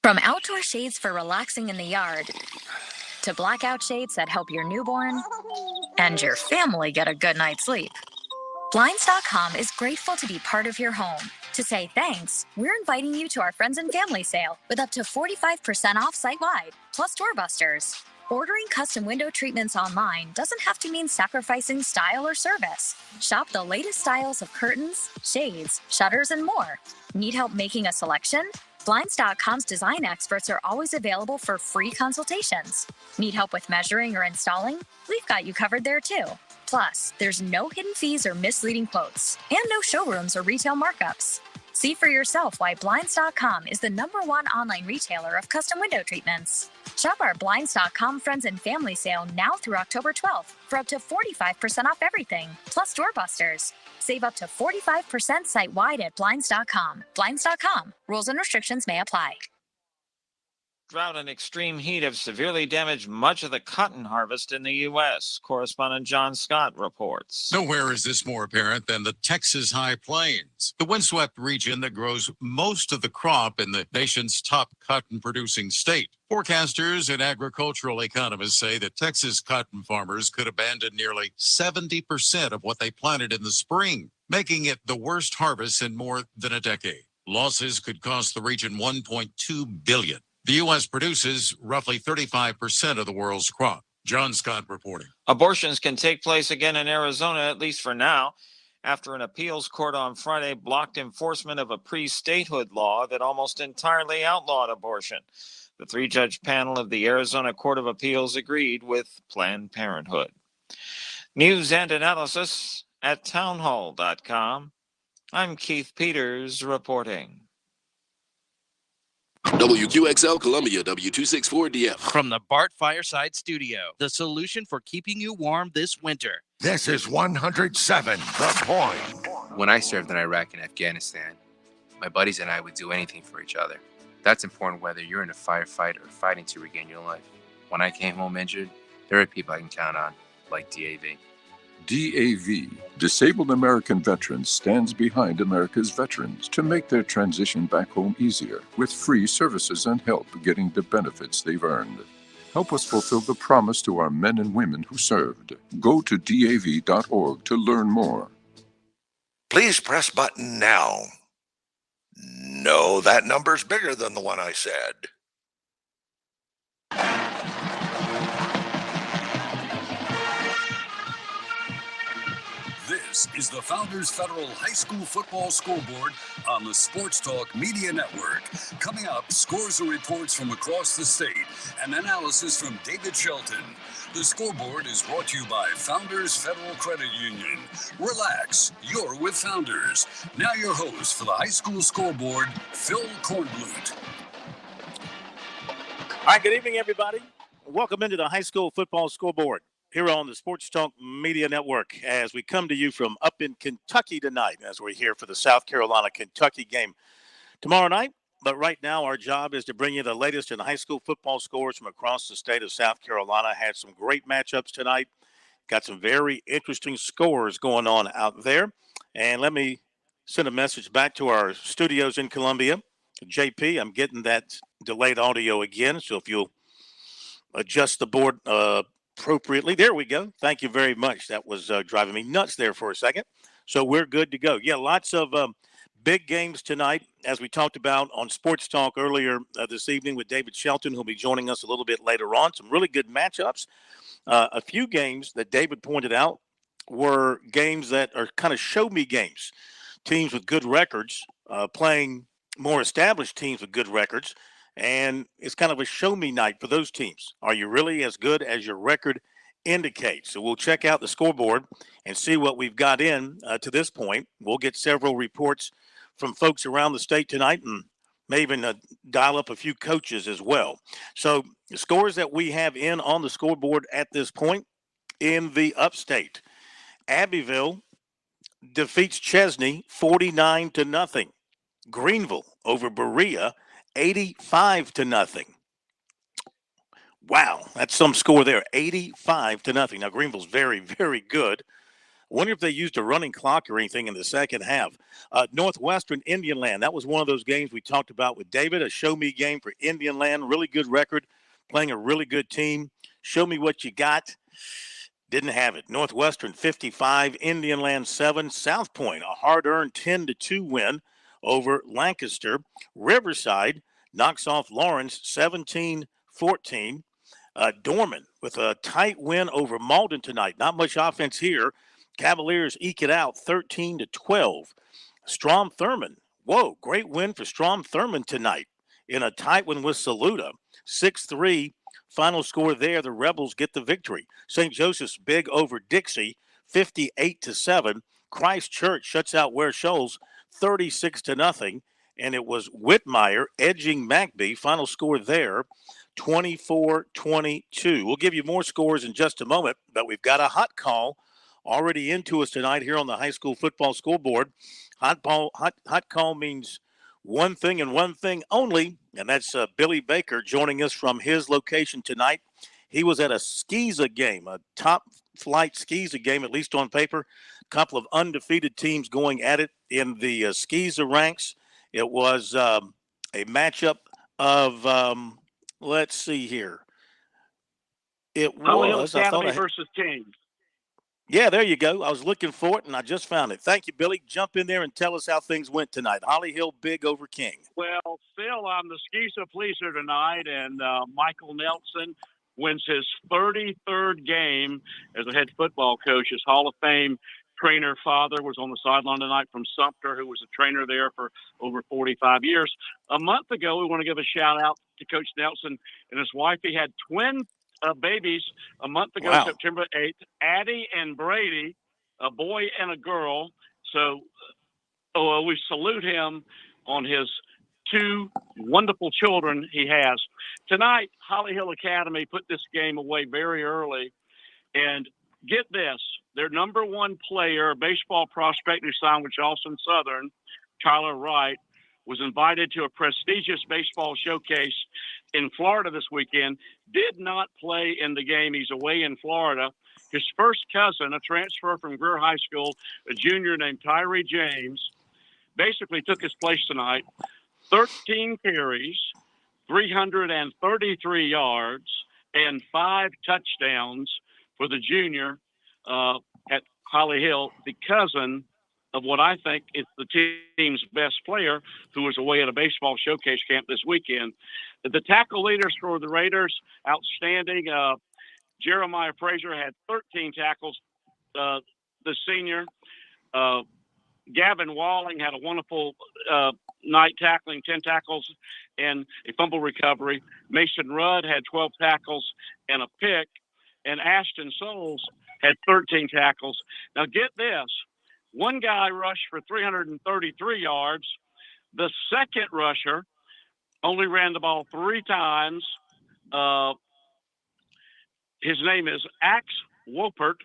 From outdoor shades for relaxing in the yard to blackout shades that help your newborn and your family get a good night's sleep, Blinds.com is grateful to be part of your home. To say thanks, we're inviting you to our Friends and Family sale with up to 45% off site-wide, plus doorbusters. Ordering custom window treatments online doesn't have to mean sacrificing style or service. Shop the latest styles of curtains, shades, shutters, and more. Need help making a selection? Blinds.com's design experts are always available for free consultations. Need help with measuring or installing? We've got you covered there too. Plus, there's no hidden fees or misleading quotes, and no showrooms or retail markups. See for yourself why Blinds.com is the #1 online retailer of custom window treatments. Shop our Blinds.com Friends and Family sale now through October 12th for up to 45% off everything, plus doorbusters. Save up to 45% site-wide at Blinds.com. Blinds.com. Rules and restrictions may apply. Drought and extreme heat have severely damaged much of the cotton harvest in the U.S. Correspondent John Scott reports. Nowhere is this more apparent than the Texas High Plains, the windswept region that grows most of the crop in the nation's top cotton-producing state. Forecasters and agricultural economists say that Texas cotton farmers could abandon nearly 70% of what they planted in the spring, making it the worst harvest in more than a decade. Losses could cost the region $1.2 billion. The U.S. produces roughly 35% of the world's crop. John Scott reporting. Abortions can take place again in Arizona, at least for now, after an appeals court on Friday blocked enforcement of a pre-statehood law that almost entirely outlawed abortion. The 3-judge panel of the Arizona Court of Appeals agreed with Planned Parenthood. News and analysis at townhall.com. I'm Keith Peters reporting. WQXL Columbia, W264DF. From the Bart Fireside Studio, the solution for keeping you warm this winter. This is 107, The Point. When I served in Iraq and Afghanistan, my buddies and I would do anything for each other. That's important whether you're in a firefight or fighting to regain your life. When I came home injured, there are people I can count on, like DAV. DAV, Disabled American Veterans, stands behind America's veterans to make their transition back home easier with free services and help getting the benefits they've earned. Help us fulfill the promise to our men and women who served. Go to DAV.org to learn more. Please press button now. No, that number's bigger than the one I said. This is the Founders Federal High School Football Scoreboard on the Sports Talk Media Network. Coming up, scores and reports from across the state and analysis from David Shelton. The Scoreboard is brought to you by Founders Federal Credit Union. Relax, you're with Founders. Now your host for the High School Scoreboard, Phil Kornblut. All right, good evening, everybody. Welcome into the High School Football Scoreboard here on the Sports Talk Media Network as we come to you from up in Kentucky tonight as we're here for the South Carolina-Kentucky game tomorrow night. But right now our job is to bring you the latest in high school football scores from across the state of South Carolina. Had some great matchups tonight. Got some very interesting scores going on out there. And let me send a message back to our studios in Columbia. JP, I'm getting that delayed audio again, so if you'll adjust the board appropriately. There we go. Thank you very much. That was driving me nuts there for a second. So we're good to go. Yeah, lots of big games tonight, as we talked about on Sports Talk earlier this evening with David Shelton, who'll be joining us a little bit later on. Some really good matchups. A few games that David pointed out were games that are kind of show-me games. Teams with good records playing more established teams with good records. And it's kind of a show-me night for those teams. Are you really as good as your record indicates? So we'll check out the scoreboard and see what we've got in to this point. We'll get several reports from folks around the state tonight and may even dial up a few coaches as well. So the scores that we have in on the scoreboard at this point in the upstate. Abbeville defeats Chesney 49-0. Greenville over Berea 85-0. Wow, that's some score there. 85-0. Now Greenville's very, very good. wonder if they used a running clock or anything in the second half. Northwestern, Indian Land. That was one of those games we talked about with David, a show-me game for Indian Land. Really good record, playing a really good team. Show me what you got. Didn't have it. Northwestern 55, Indian Land 7. South Point, a hard-earned 10-2 win over Lancaster. Riverside knocks off Lawrence 17-14. Dorman with a tight win over Malden tonight. Not much offense here. Cavaliers eke it out 13-12. Strom Thurmond. Whoa, great win for Strom Thurmond tonight in a tight one with Saluda. 6-3. Final score there. The Rebels get the victory. St. Joseph's big over Dixie, 58-7. Christ Church shuts out Ware Shoals, 36-0. And it was Whitmire edging McBee. Final score there, 24-22. We'll give you more scores in just a moment, but we've got a hot call already into us tonight here on the high school football scoreboard. Hot call means one thing and one thing only, and that's Billy Baker joining us from his location tonight. He was at a Skeeza game, a top-flight Skeeza game, at least on paper. A couple of undefeated teams going at it in the Skeeza ranks. It was a matchup of, let's see here. It was, I thought versus King. Yeah, there you go. I was looking for it, and I just found it. Thank you, Billy. Jump in there and tell us how things went tonight. Holly Hill big over King. Well, Phil, I'm the Skeeza pleaser tonight, and Michael Nelson wins his 33rd game as a head football coach. His Hall of Fame trainer father was on the sideline tonight from Sumter, who was a trainer there for over 45 years. A month ago, we want to give a shout-out to Coach Nelson and his wife. He had twin babies a month ago, wow. September 8th, Addie and Brady, a boy and a girl. So we salute him on his two wonderful children he has. Tonight, Holly Hill Academy put this game away very early. And get this, their number one player, a baseball prospect who signed with Charleston Southern, Tyler Wright, was invited to a prestigious baseball showcase in Florida this weekend, did not play in the game. He's away in Florida. His first cousin, a transfer from Greer High School, a junior named Tyree James, basically took his place tonight. 13 carries, 333 yards, and 5 touchdowns for the junior at Holly Hill, the cousin of what I think is the team's best player, who was away at a baseball showcase camp this weekend. The tackle leaders for the Raiders, outstanding. Jeremiah Frazier had 13 tackles, the senior. Gavin Walling had a wonderful night tackling, 10 tackles and a fumble recovery. Mason Rudd had 12 tackles and a pick. And Ashton Souls had 13 tackles. Now get this. One guy rushed for 333 yards. The second rusher only ran the ball 3 times. His name is Axe Wopert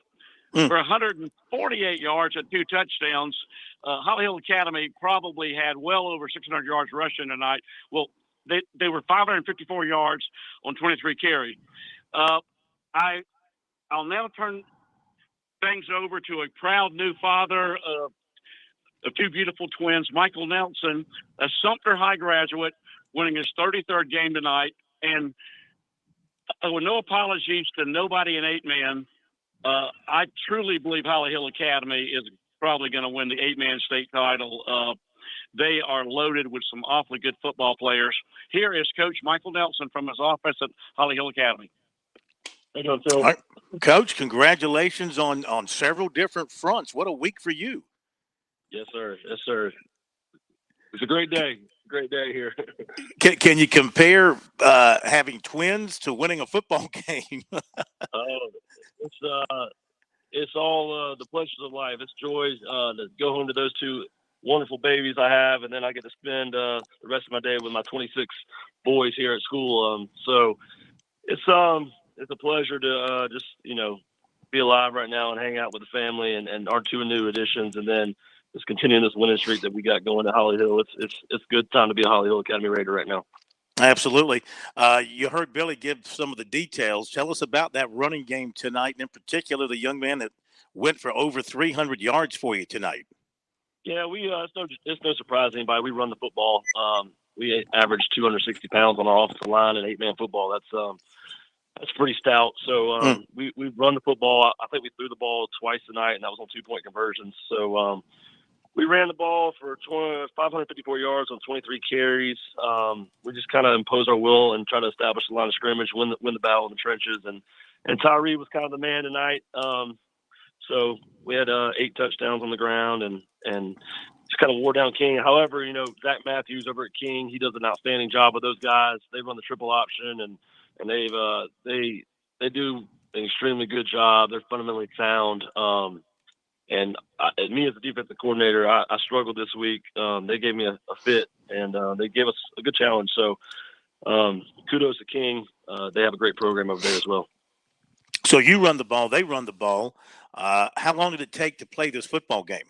for 148 yards and 2 touchdowns. Holly Hill Academy probably had well over 600 yards rushing tonight. Well, they were 554 yards on 23 carries. I'll now turn things over to a proud new father of 2 beautiful twins, Michael Nelson, a Sumter High graduate, winning his 33rd game tonight. And with no apologies to nobody in 8-man, I truly believe Holly Hill Academy is probably going to win the 8-man state title. They are loaded with some awfully good football players. Here is Coach Michael Nelson from his office at Holly Hill Academy. How you doing, Phil? All right. Coach, congratulations on several different fronts. What a week for you. Yes, sir. Yes, sir. It's a great day. Great day here. Can you compare having twins to winning a football game? It's all the pleasures of life. It's joy to go home to those 2 wonderful babies I have, and then I get to spend the rest of my day with my 26 boys here at school. So it's a pleasure to just be alive right now and hang out with the family and our 2 new additions, and then just continuing this winning streak that we got going at Holly Hill. It's a good time to be a Holly Hill Academy Raider right now. Absolutely. You heard Billy give some of the details. Tell us about that running game tonight, and in particular, the young man that went for over 300 yards for you tonight. Yeah, it's no surprise to anybody. We run the football. We average 260 pounds on our offensive line in 8-man football. That's pretty stout. So we run the football. I think we threw the ball twice tonight, and that was on 2-point conversions. So we ran the ball for 554 yards on 23 carries. We just kind of impose our will and try to establish the line of scrimmage, win the battle in the trenches. And Tyree was kind of the man tonight. So we had 8 touchdowns on the ground and just kind of wore down King. However, Zach Matthews over at King, he does an outstanding job with those guys. They run the triple option and they do an extremely good job. They're fundamentally sound. And me as a defensive coordinator, I struggled this week. They gave me a fit, and they gave us a good challenge. So kudos to King. They have a great program over there as well. So you run the ball, they run the ball. How long did it take to play this football game?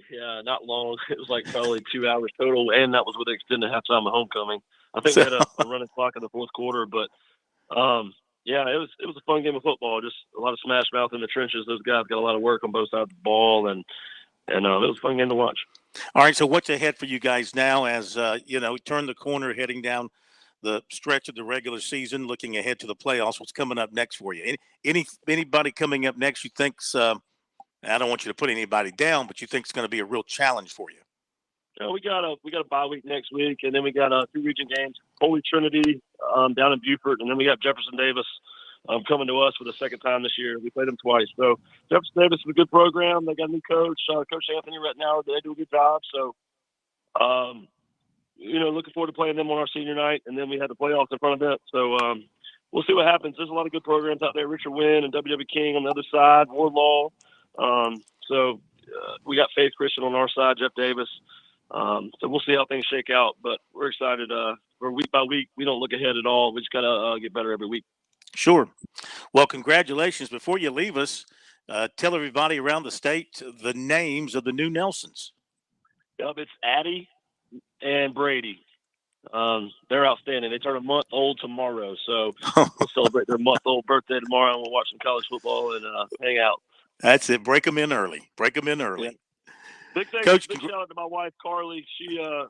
Yeah, not long. It was like probably 2 hours total, and that was with the extended halftime of homecoming. I think we had a running clock in the fourth quarter, but yeah, it was a fun game of football. Just a lot of smash mouth in the trenches. Those guys got a lot of work on both sides of the ball, and it was a fun game to watch. All right, so what's ahead for you guys now as turn the corner heading down the stretch of the regular season, looking ahead to the playoffs? What's coming up next for you? Anybody coming up next you think's I don't want you to put anybody down, but you think it's going to be a real challenge for you? We got a bye week next week, and then we got 2 region games: Holy Trinity down in Beaufort, and then we got Jefferson Davis coming to us for the second time this year. We played them twice. So Jefferson Davis is a good program. They got a new coach, Coach Anthony right now. They do a good job. So, looking forward to playing them on our senior night, and then we had the playoffs in front of them. So we'll see what happens. There's a lot of good programs out there. Richard Wynn and W.W. King on the other side, Wardlaw. So we got Faith Christian on our side, Jeff Davis. So we'll see how things shake out, but we're excited. For week by week, we don't look ahead at all. We just got to get better every week. Sure. Well, congratulations. Before you leave us, tell everybody around the state the names of the new Nelsons. Yep, it's Addie and Brady. They're outstanding. They turn a month old tomorrow, so we'll celebrate their month-old birthday tomorrow, and we'll watch some college football and hang out. That's it. Break them in early. Yeah. Big Coach, shout out to my wife, Carly. She has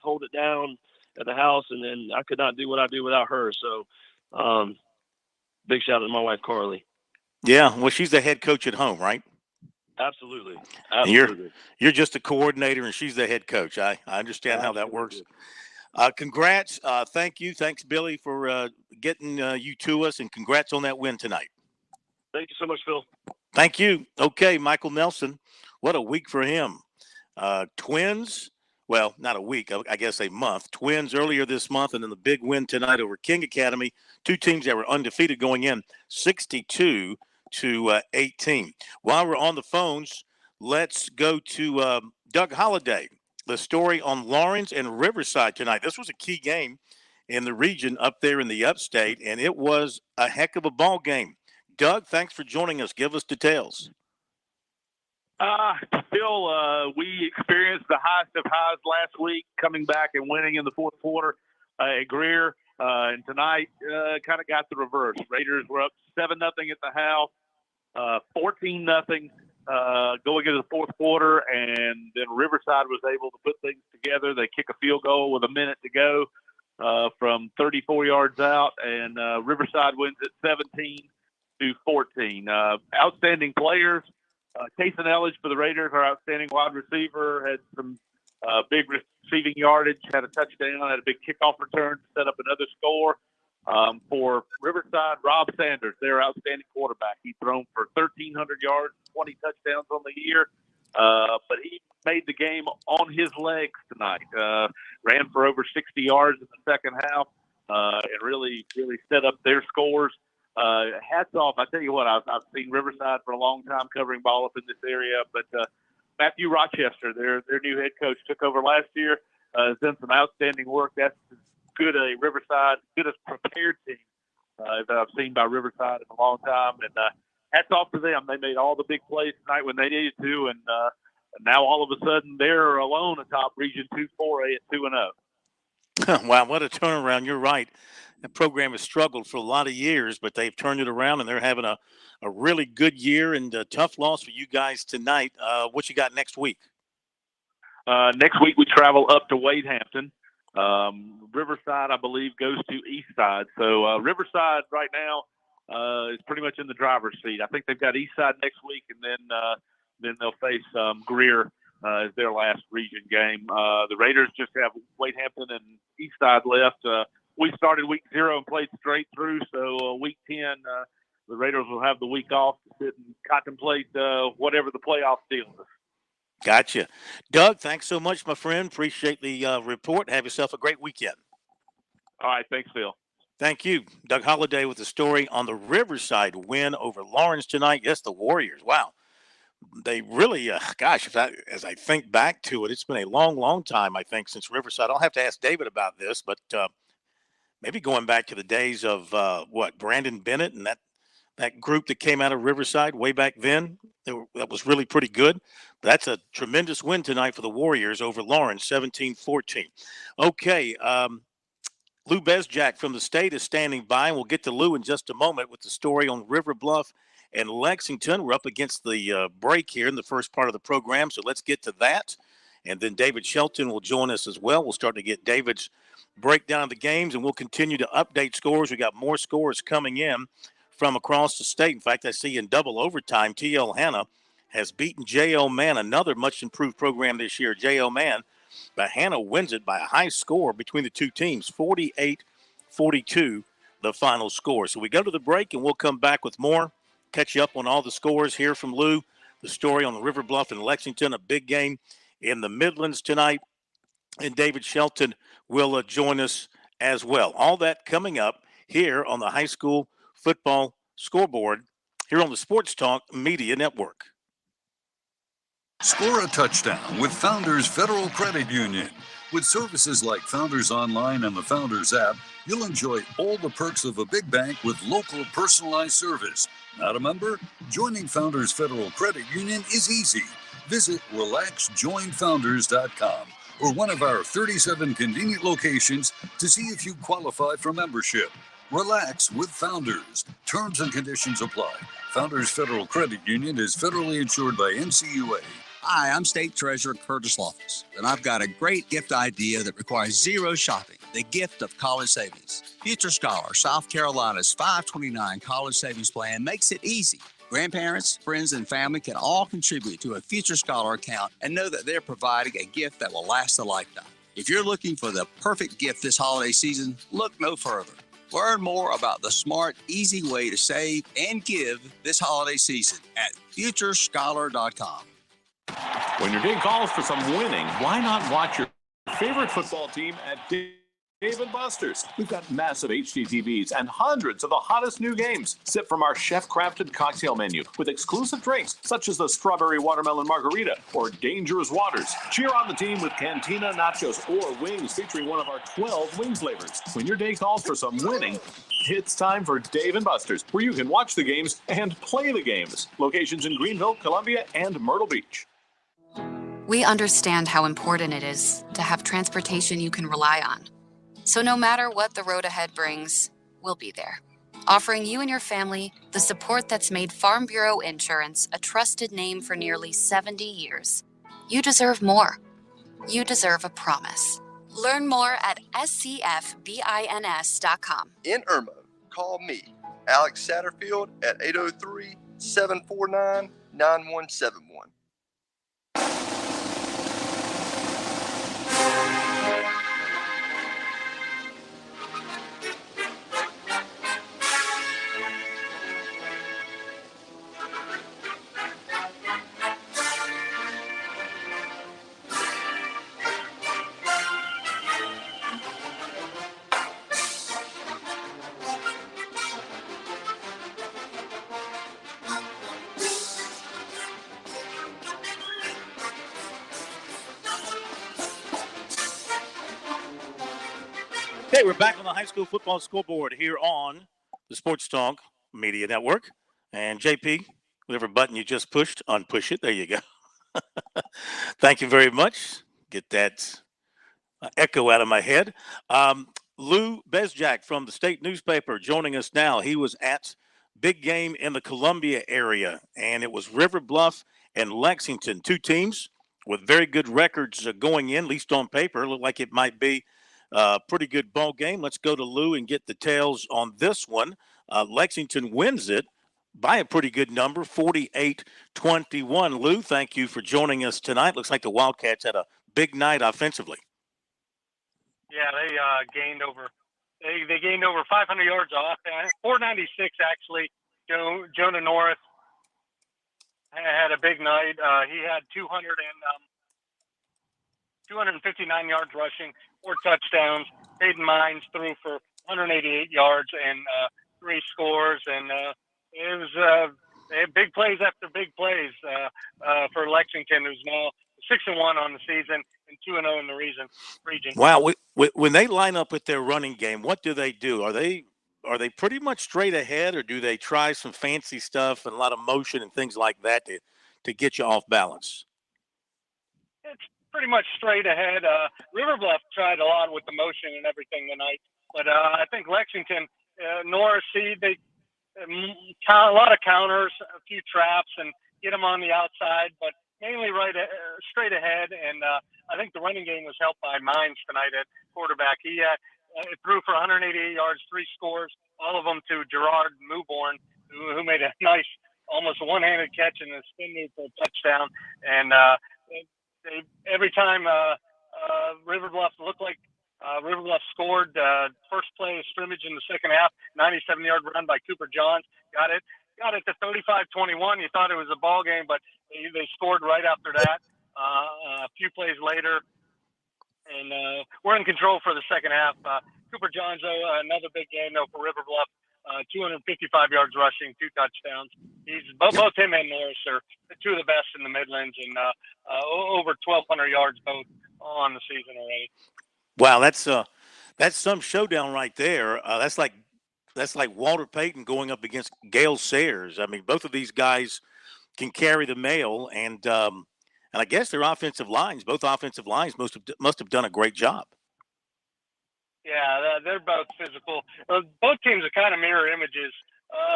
held it down at the house, and then I could not do what I do without her. So big shout out to my wife, Carly. Yeah, well, she's the head coach at home, right? Absolutely. You're just a coordinator, and she's the head coach. I understand how that works. Congrats. Thank you. Thanks, Billy, for getting you to us, and congrats on that win tonight. Thank you so much, Phil. Thank you. Okay, Michael Nelson, what a week for him. Twins, well, not a week, I guess a month. Twins earlier this month, and then the big win tonight over King Academy. 2 teams that were undefeated going in, 62-18. While we're on the phones, let's go to Doug Holliday. The story on Lawrence and Riverside tonight. This was a key game in the region up there in the upstate, and it was a heck of a ball game. Doug, thanks for joining us. Give us details. Phil, we experienced the highest of highs last week, coming back and winning in the fourth quarter at Greer. And tonight kind of got the reverse. Raiders were up 7-0 at the house, 14-0 going into the fourth quarter, and then Riverside was able to put things together. They kick a field goal with a minute to go from 34 yards out, and Riverside wins at 17-14. Outstanding players. Kason Elledge for the Raiders, our outstanding wide receiver, had some big receiving yardage, had a touchdown, had a big kickoff return to set up another score. For Riverside, Rob Sanders, their outstanding quarterback. He's thrown for 1,300 yards, 20 touchdowns on the year, but he made the game on his legs tonight. Ran for over 60 yards in the second half and really set up their scores. Hats off. I tell you what, I've seen Riverside for a long time covering ball up in this area, but Matthew Rochester, their new head coach, took over last year, has done some outstanding work. That's as good a Riverside, good as prepared team that I've seen by Riverside in a long time. And hats off to them. They made all the big plays tonight when they needed to, and now all of a sudden they're alone atop Region 2 4A at 2-0. Wow, what a turnaround. You're right. The program has struggled for a lot of years, but they've turned it around and they're having a really good year and a tough loss for you guys tonight. What you got next week? Next week we travel up to Wade Hampton. Riverside, I believe, goes to Eastside. So Riverside right now is pretty much in the driver's seat. I think they've got Eastside next week, and then they'll face Greer as their last region game. The Raiders just have Wade Hampton and Eastside left. We started week 0 and played straight through, so week 10 the Raiders will have the week off to sit and contemplate whatever the playoff deal is. Gotcha. Doug, thanks so much, my friend. Appreciate the report. Have yourself a great weekend. All right. Thanks, Phil. Thank you. Doug Holliday with the story on the Riverside win over Lawrence tonight. Yes, the Warriors. Wow. They really, as I think back to it, it's been a long, long time, I think, since Riverside. I'll have to ask David about this, but maybe going back to the days of Brandon Bennett and that group that came out of Riverside way back then. That was really pretty good. That's a tremendous win tonight for the Warriors over Lawrence, 17-14. Okay, Lou Bezjak from the state is standing by, and we'll get to Lou in just a moment with the story on River Bluff and Lexington. We're up against the break here in the first part of the program, so let's get to that. And then David Shelton will join us as well. We'll start to get David's breakdown of the games, and we'll continue to update scores. We got more scores coming in from across the state. In fact, I see in double overtime, T.L. Hanna has beaten J.L. Mann, another much improved program this year, J.L. Mann. But Hanna wins it by a high score between the two teams, 48-42, the final score. So we go to the break, and we'll come back with more, catch you up on all the scores, hear from Lou, the story on the River Bluff and Lexington, a big game in the Midlands tonight. And David Shelton will join us as well. All that coming up here on the High School Football Scoreboard here on the Sports Talk Media Network. Score a touchdown with Founders Federal Credit Union. With services like Founders Online and the Founders app, you'll enjoy all the perks of a big bank with local personalized service. Not a member? Joining Founders Federal Credit Union is easy. Visit relaxjoinfounders.com or one of our 37 convenient locations to see if you qualify for membership. Relax with Founders. Terms and conditions apply. Founders Federal Credit Union is federally insured by NCUA. Hi, I'm State Treasurer Curtis Loftus, and I've got a great gift idea that requires zero shopping, the gift of college savings. Future Scholar, South Carolina's 529 college savings plan makes it easy. Grandparents, friends, and family can all contribute to a Future Scholar account and know that they're providing a gift that will last a lifetime. If you're looking for the perfect gift this holiday season, look no further. Learn more about the smart, easy way to save and give this holiday season at futurescholar.com. When your day calls for some winning, why not watch your favorite football team at Dave & Buster's? We've got massive HD TVs and hundreds of the hottest new games. Sip from our chef-crafted cocktail menu with exclusive drinks such as the Strawberry Watermelon Margarita or Dangerous Waters. Cheer on the team with Cantina Nachos or wings featuring one of our 12 wing flavors. When your day calls for some winning, it's time for Dave & Buster's, where you can watch the games and play the games. Locations in Greenville, Columbia, and Myrtle Beach. We understand how important it is to have transportation you can rely on. So no matter what the road ahead brings, we'll be there, offering you and your family the support that's made Farm Bureau Insurance a trusted name for nearly 70 years. You deserve more. You deserve a promise. Learn more at scfbins.com. In Irmo, call me, Alex Satterfield, at 803-749-9171. Okay, we're back on the High School Football Scoreboard here on the Sports Talk Media Network. And JP, whatever button you just pushed, unpush it. There you go. Thank you very much. Get that echo out of my head. Lou Bezjak from the state newspaper joining us now. He was at big game in the Columbia area, and it was River Bluff and Lexington, two teams with very good records going in, at least on paper. Looked like it might be a pretty good ball game. Let's go to Lou and get the details on this one. Lexington wins it by a pretty good number, 48-21. Lou, thank you for joining us tonight. Looks like the Wildcats had a big night offensively. Yeah, they gained over 500 yards off, 496 actually. Jonah Norris had a big night. He had 259 yards rushing, 4 touchdowns. Hayden Mines threw for 188 yards and 3 scores, and it was big plays after big plays for Lexington, who's now 6-1 on the season and 2-0 in the region. Wow, when they line up with their running game, what do they do? Are they pretty much straight ahead, or do they try some fancy stuff and a lot of motion and things like that to get you off balance? It's pretty much straight ahead. River Bluff tried a lot with the motion and everything tonight, but I think Lexington, Norris, they a lot of counters, a few traps, and get them on the outside, but mainly straight ahead. And I think the running game was helped by Mines tonight at quarterback. He threw for 188 yards, 3 scores, all of them to Gerard Mewborn, who made a nice, almost one-handed catch in the spin move for a touchdown. And every time River Bluff looked like River Bluff scored, first play of scrimmage in the second half, 97-yard run by Cooper Johns, got it to 35-21. You thought it was a ball game, but they scored right after that. A few plays later, and we're in control for the second half. Cooper Johns, another big game though for River Bluff, 255 yards rushing, 2 touchdowns. Both him and Norris are 2 of the best in the Midlands, and over 1,200 yards both on the season already. Wow, that's some showdown right there. That's like Walter Payton going up against Gale Sayers. I mean, both of these guys can carry the mail, and I guess their both offensive lines must have done a great job. Yeah, they're both physical. Both teams are kind of mirror images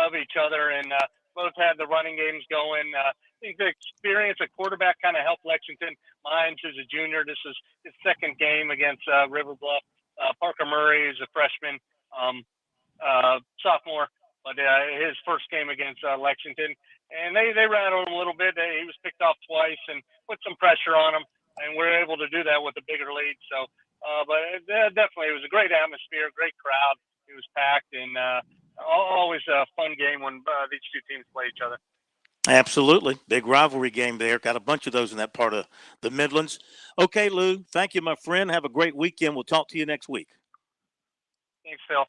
of each other, and both had the running games going. I think the experience at quarterback kind of helped Lexington. Mines is a junior. This is his second game against River Bluff. Parker Murray is a freshman, sophomore, but his first game against Lexington. And they rattled him a little bit. He was picked off twice and put some pressure on him, and we're able to do that with a bigger lead. So, but definitely, it was a great atmosphere, great crowd. It was packed, and always a fun game when these two teams play each other. Absolutely. Big rivalry game there. Got a bunch of those in that part of the Midlands. Okay, Lou, thank you, my friend. Have a great weekend. We'll talk to you next week. Thanks, Phil.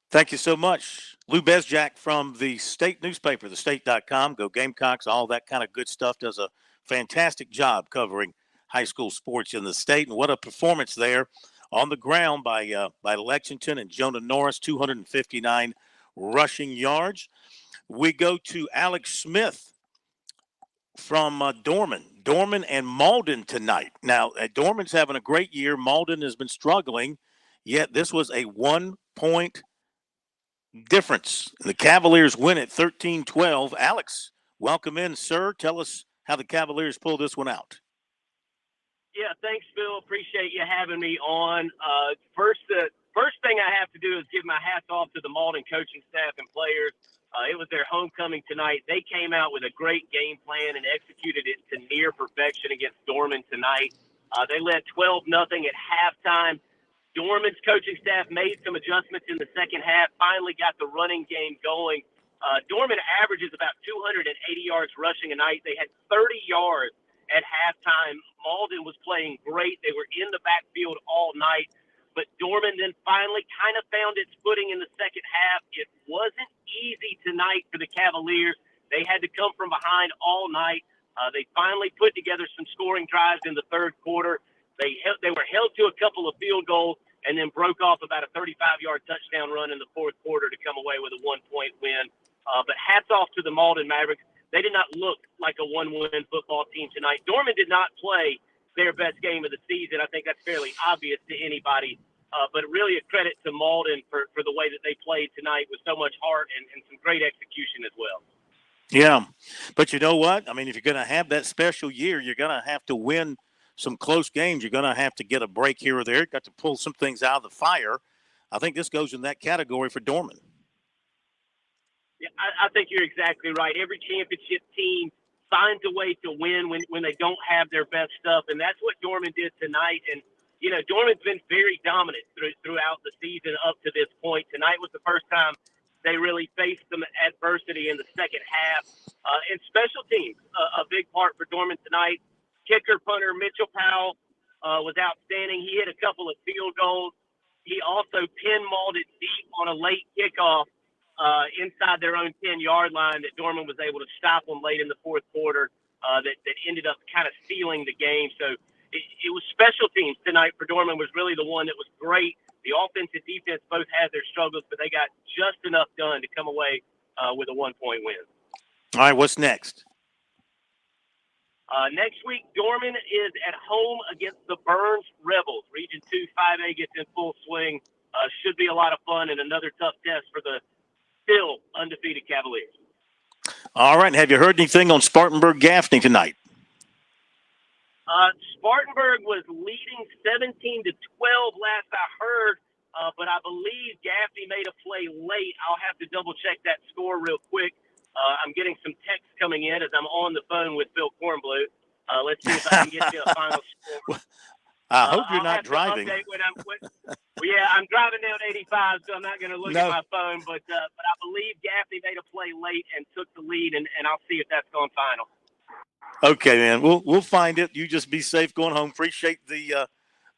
Thank you so much. Lou Bezjak from the state newspaper, thestate.com. Go Gamecocks, all that kind of good stuff. Does a fantastic job covering high school sports in the state. And what a performance there on the ground by Lexington and Jonah Norris, 259 rushing yards. We go to Alex Smith from Dorman and Malden tonight. Now, Dorman's having a great year. Malden has been struggling, yet this was a 1-point difference. The Cavaliers win at 13-12. Alex, welcome in, sir. Tell us how the Cavaliers pull this one out. Yeah, thanks, Phil. Appreciate you having me on. First thing I have to do is give my hats off to the Malden coaching staff and players. It was their homecoming tonight. They came out with a great game plan and executed it to near perfection against Dorman tonight. They led 12-0 at halftime. Dorman's coaching staff made some adjustments in the second half, finally got the running game going. Dorman averages about 280 yards rushing a night. They had 30 yards at halftime. Malden was playing great. They were in the backfield all night. But Dorman then finally kind of found its footing in the second half. It wasn't easy tonight for the Cavaliers. They had to come from behind all night. They finally put together some scoring drives in the third quarter. They were held to a couple of field goals and then broke off about a 35-yard touchdown run in the fourth quarter to come away with a 1-point win. But hats off to the Malden Mavericks. They did not look like a one-win football team tonight. Dorman did not play their best game of the season. I think that's fairly obvious to anybody. But really a credit to Malden for the way that they played tonight with so much heart and some great execution as well. Yeah, but you know what? I mean, if you're going to have that special year, you're going to have to win some close games. You're going to have to get a break here or there. You've got to pull some things out of the fire. I think this goes in that category for Dorman. Yeah, I think you're exactly right. Every championship team finds a way to win when they don't have their best stuff, and that's what Dorman did tonight. And you know, Dorman's been very dominant throughout the season up to this point. Tonight was the first time they really faced some adversity in the second half. And special teams, a big part for Dorman tonight. Kicker, punter Mitchell Powell was outstanding. He hit a couple of field goals. He also pinballed it deep on a late kickoff inside their own 10-yard line that Dorman was able to stop them late in the fourth quarter that ended up kind of sealing the game. So it was special teams tonight for Dorman was really the one that was great. The offense and defense both had their struggles, but they got just enough done to come away with a 1-point win. All right, what's next? Next week, Dorman is at home against the Burns Rebels. Region 2 5A gets in full swing. Should be a lot of fun and another tough test for the still undefeated Cavaliers. All right, have you heard anything on Spartanburg-Gaffney tonight? Spartanburg was leading 17-12 last I heard, but I believe Gaffney made a play late. I'll have to double-check that score real quick. I'm getting some texts coming in as I'm on the phone with Phil Kornbluth. Let's see if I can get you a final score. I hope you're not driving. Yeah, I'm driving down 85, so I'm not going to look at my phone. But I believe Gaffney made a play late and took the lead, and I'll see if that's gone final. Okay, man. We'll find it. You just be safe going home. Appreciate the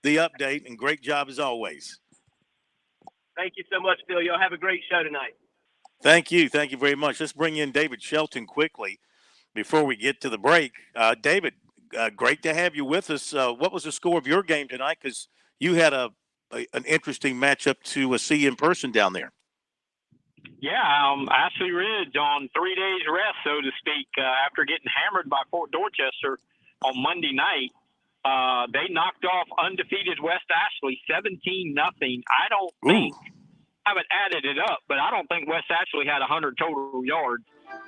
update, and great job as always. Thank you so much, Phil. Y'all have a great show tonight. Thank you. Thank you very much. Let's bring in David Shelton quickly before we get to the break. David, great to have you with us. What was the score of your game tonight? Because you had an interesting matchup to see in person down there. Yeah, Ashley Ridge on 3 days rest, so to speak, after getting hammered by Fort Dorchester on Monday night. They knocked off undefeated West Ashley 17-0. I don't think, I haven't added it up, but I don't think West Ashley had 100 total yards.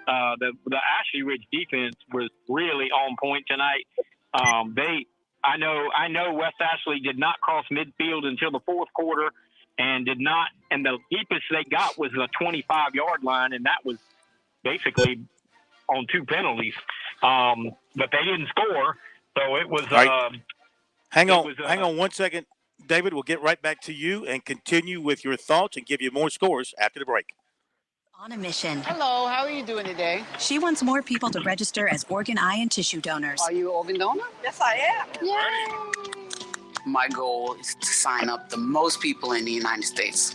The Ashley Ridge defense was really on point tonight. I know West Ashley did not cross midfield until the fourth quarter and the deepest they got was the 25-yard line, and that was basically on 2 penalties. But they didn't score, so it was. Right. Hang on 1 second, David. We'll get right back to you and continue with your thoughts and give you more scores after the break. On a mission. Hello, how are you doing today? She wants more people to register as organ, eye, and tissue donors. Are you an organ donor? Yes, I am. Yay! My goal is to sign up the most people in the United States.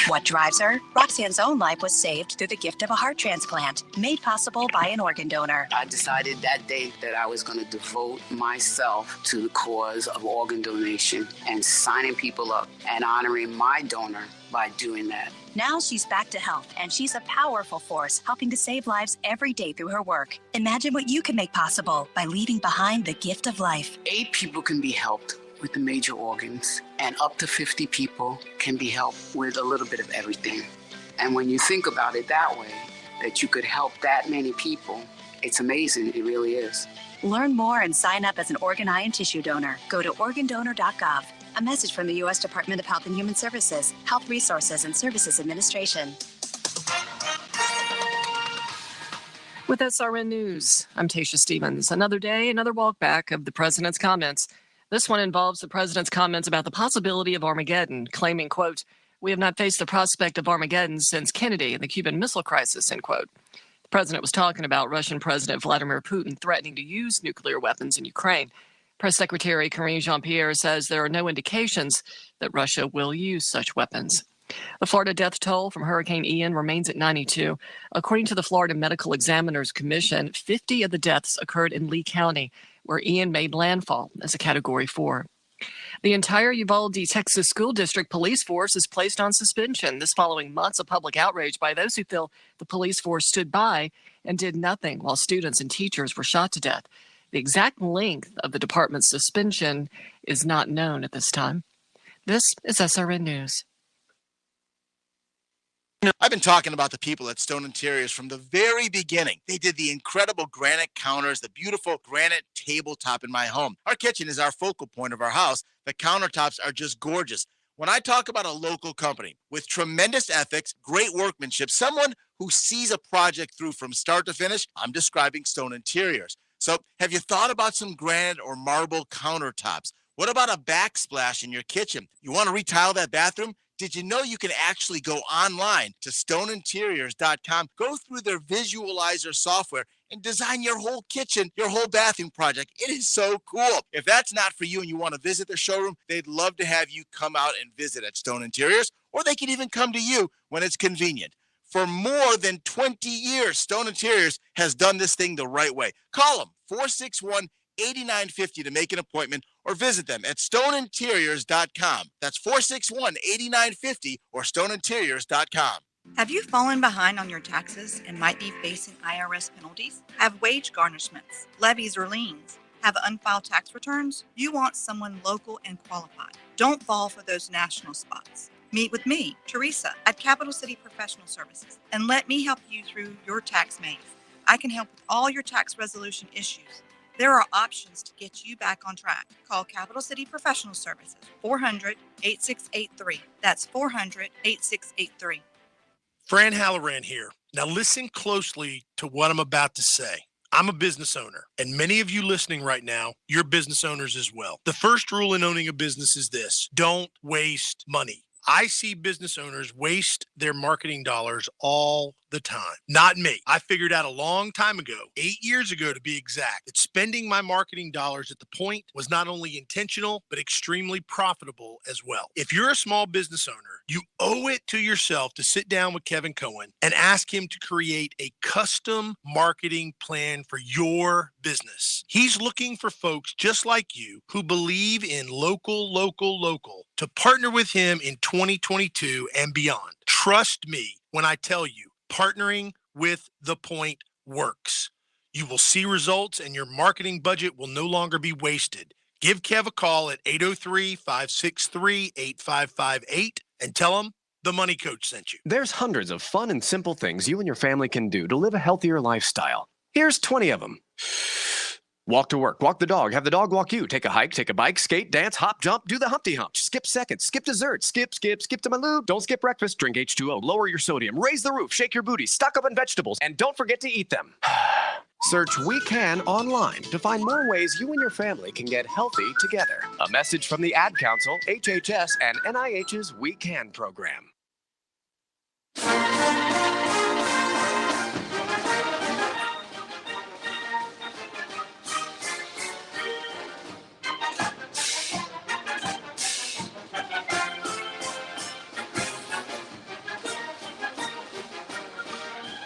What drives her? Roxanne's own life was saved through the gift of a heart transplant, made possible by an organ donor. I decided that day that I was going to devote myself to the cause of organ donation and signing people up and honoring my donor by doing that. Now she's back to health, and she's a powerful force helping to save lives every day through her work. Imagine what you can make possible by leaving behind the gift of life. 8 people can be helped with the major organs, and up to 50 people can be helped with a little bit of everything. And when you think about it that way, that you could help that many people, it's amazing. It really is. Learn more and sign up as an organ, eye, and tissue donor. Go to organdonor.gov. A message from the U.S. Department of Health and Human Services, Health Resources and Services Administration. With SRN News, I'm Tasha Stevens. Another day, another walk back of the president's comments. This one involves the president's comments about the possibility of Armageddon, claiming, quote, "We have not faced the prospect of Armageddon since Kennedy and the Cuban Missile Crisis," end quote. The president was talking about Russian President Vladimir Putin threatening to use nuclear weapons in Ukraine. Press Secretary Karine Jean-Pierre says there are no indications that Russia will use such weapons. The Florida death toll from Hurricane Ian remains at 92. According to the Florida Medical Examiners Commission, 50 of the deaths occurred in Lee County, where Ian made landfall as a Category 4. The entire Uvalde, Texas school district police force is placed on suspension, this following months of public outrage by those who feel the police force stood by and did nothing while students and teachers were shot to death. The exact length of the department's suspension is not known at this time. This is SRN News. I've been talking about the people at Stone Interiors from the very beginning. They did the incredible granite counters, the beautiful granite tabletop in my home. Our kitchen is our focal point of our house. The countertops are just gorgeous. When I talk about a local company with tremendous ethics, great workmanship, someone who sees a project through from start to finish, I'm describing Stone Interiors. So have you thought about some granite or marble countertops? What about a backsplash in your kitchen? You want to retile that bathroom? Did you know you can actually go online to stoneinteriors.com, go through their visualizer software, and design your whole kitchen, your whole bathroom project? It is so cool. If that's not for you and you want to visit their showroom, they'd love to have you come out and visit at Stone Interiors, or they can even come to you when it's convenient. For more than 20 years, Stone Interiors has done this thing the right way. Call them, 461-8950 to make an appointment, or visit them at stoneinteriors.com. That's 461-8950 or stoneinteriors.com. Have you fallen behind on your taxes and might be facing IRS penalties? Have wage garnishments, levies, or liens? Have unfiled tax returns? You want someone local and qualified. Don't fall for those national spots. Meet with me, Teresa, at Capital City Professional Services, and let me help you through your tax maze. I can help with all your tax resolution issues. There are options to get you back on track. Call Capital City Professional Services, 400-8683. That's 400-8683. Fran Halloran here. Now listen closely to what I'm about to say. I'm a business owner, and many of you listening right now, you're business owners as well. The first rule in owning a business is this: don't waste money. I see business owners waste their marketing dollars all the time. Not me. I figured out a long time ago, 8 years ago to be exact, that spending my marketing dollars at the point was not only intentional, but extremely profitable as well. If you're a small business owner, you owe it to yourself to sit down with Kevin Cohen and ask him to create a custom marketing plan for your business. He's looking for folks just like you who believe in local to partner with him in 2022 and beyond. Trust me when I tell you, partnering with The Point works. You will see results and your marketing budget will no longer be wasted. Give Kev a call at 803-563-8558 and tell him the Money Coach sent you. There's hundreds of fun and simple things you and your family can do to live a healthier lifestyle. Here's 20 of them. Walk to work, walk the dog, have the dog walk you, take a hike, take a bike, skate, dance, hop, jump, do the Humpty Hump, skip seconds, skip dessert, skip to my lube, don't skip breakfast, drink H2O, lower your sodium, raise the roof, shake your booty, stock up on vegetables, and don't forget to eat them. Search We Can online to find more ways you and your family can get healthy together. A message from the Ad Council, HHS, and NIH's We Can program.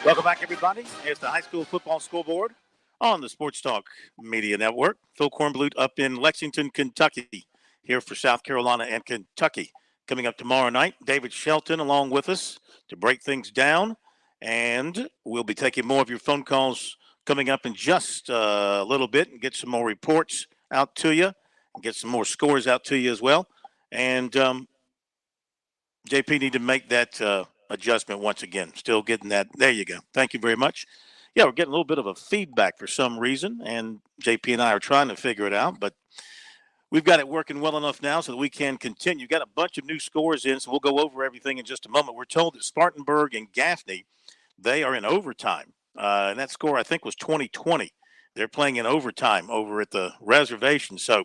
Welcome back, everybody. It's the High School Football Scoreboard on the Sports Talk Media Network. Phil Kornblut up in Lexington, Kentucky, here for South Carolina and Kentucky. Coming up tomorrow night, David Shelton along with us to break things down. And we'll be taking more of your phone calls coming up in just a little bit and get some more reports out to you and get some more scores out to you as well. And JP need to make that adjustment once again. Still getting that. There you go. Thank you very much. Yeah, we're getting a little bit of a feedback for some reason, and JP and I are trying to figure it out, but we've got it working well enough now so that we can continue. Got a bunch of new scores in, so we'll go over everything in just a moment. We're told that Spartanburg and Gaffney, they are in overtime, and that score I think was 20-20. They're playing in overtime over at the reservation, so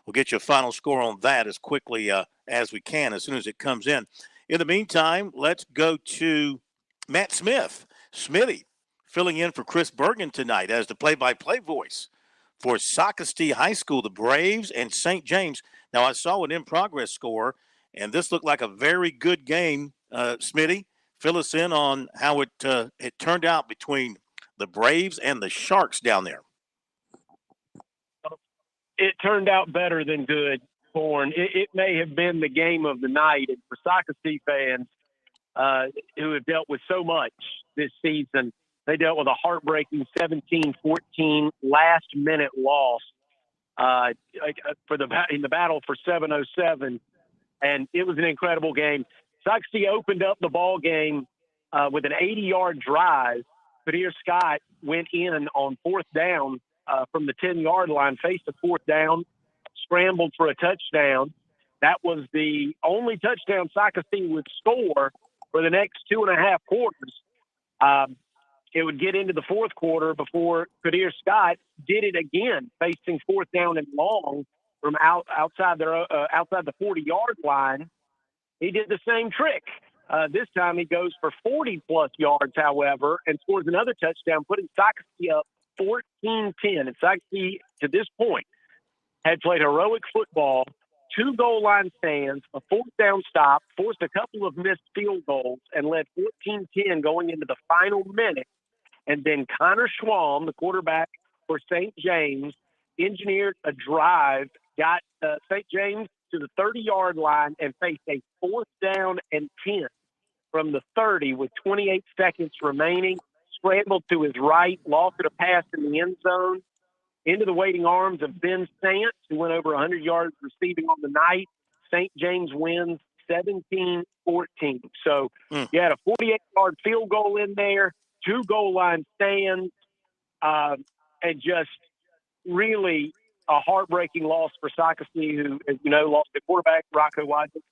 we'll get you a final score on that as quickly as we can, as soon as it comes in. In the meantime, let's go to Matt Smith. Smitty filling in for Chris Bergen tonight as the play-by-play voice for Socastee High School, the Braves, and St. James. Now, I saw an in-progress score, and this looked like a very good game. Smitty, fill us in on how it turned out between the Braves and the Sharks down there. It turned out better than good. It may have been the game of the night. And for Socastee fans who have dealt with so much this season, They dealt with a heartbreaking 17-14 last-minute loss in the battle for 707, and it was an incredible game. Saxby opened up the ball game with an 80-yard drive. Kadir Scott went in on fourth down from the 10-yard line, faced a fourth down, scrambled for a touchdown. That was the only touchdown Saxby would score for the next 2.5 quarters. It would get into the fourth quarter before Kadir Scott did it again, facing fourth down and long from outside the 40-yard line. He did the same trick. This time he goes for 40-plus yards, however, and scores another touchdown, putting Saxby up 14-10. And Saxby, to this point, had played heroic football, 2 goal line stands, a fourth down stop, forced a couple of missed field goals, and led 14-10 going into the final minute. And then Connor Schwalm, the quarterback for St. James, engineered a drive, got St. James to the 30-yard line, and faced a fourth down and 10 from the 30 with 28 seconds remaining, scrambled to his right, lost a pass in the end zone, into the waiting arms of Ben Sant, who went over 100 yards receiving on the night. St. James wins 17-14. So you had a 48-yard field goal in there, 2 goal line stands, and just really a heartbreaking loss for Saxby, who, as you know, lost the quarterback, Rocco Wadley,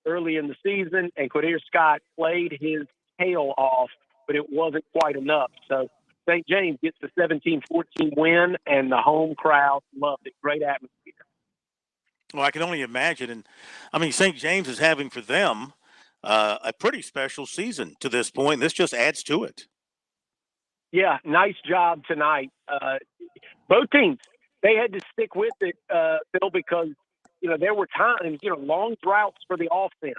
early in the season, and Kadir Scott played his tail off, but it wasn't quite enough. So St. James gets the 17-14 win, and the home crowd loved it. Great atmosphere. Well, I can only imagine. And, I mean, St. James is having for them a pretty special season to this point. This just adds to it. Yeah, nice job tonight. Both teams, they had to stick with it, Phil, because, there were times, long droughts for the offense.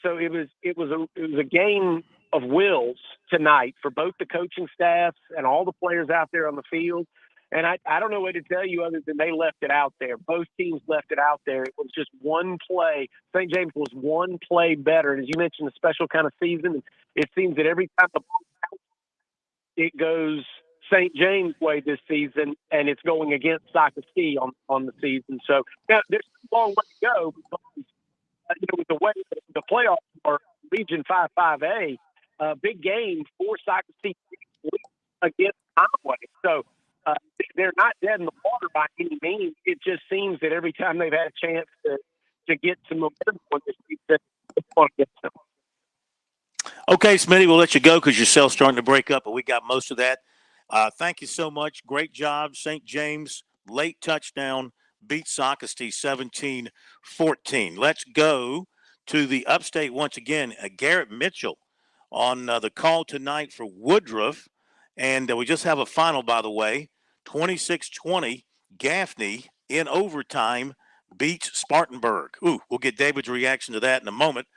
So it was a game of wills tonight for both the coaching staffs and all the players out there on the field. And I don't know what to tell you other than they left it out there. Both teams left it out there. It was just one play. St. James was one play better. And as you mentioned, a special kind of season. It seems that every time the ball counts, it goes St. James' way this season, and it's going against Saxby on the season. So now there's a long way to go because, with the way the playoffs are Region 5-5A, big game for Saxby against Conway. So they're not dead in the water by any means. It just seems that every time they've had a chance to get some momentum on this season, it's going against them. Okay, Smitty, we'll let you go because your cell's starting to break up, but we got most of that. Thank you so much. Great job. St. James, late touchdown, beat Saxby 17-14. Let's go to the upstate once again. Garrett Mitchell on the call tonight for Woodruff. And we just have a final, by the way. 26-20, Gaffney in overtime beats Spartanburg. We'll get David's reaction to that in a moment.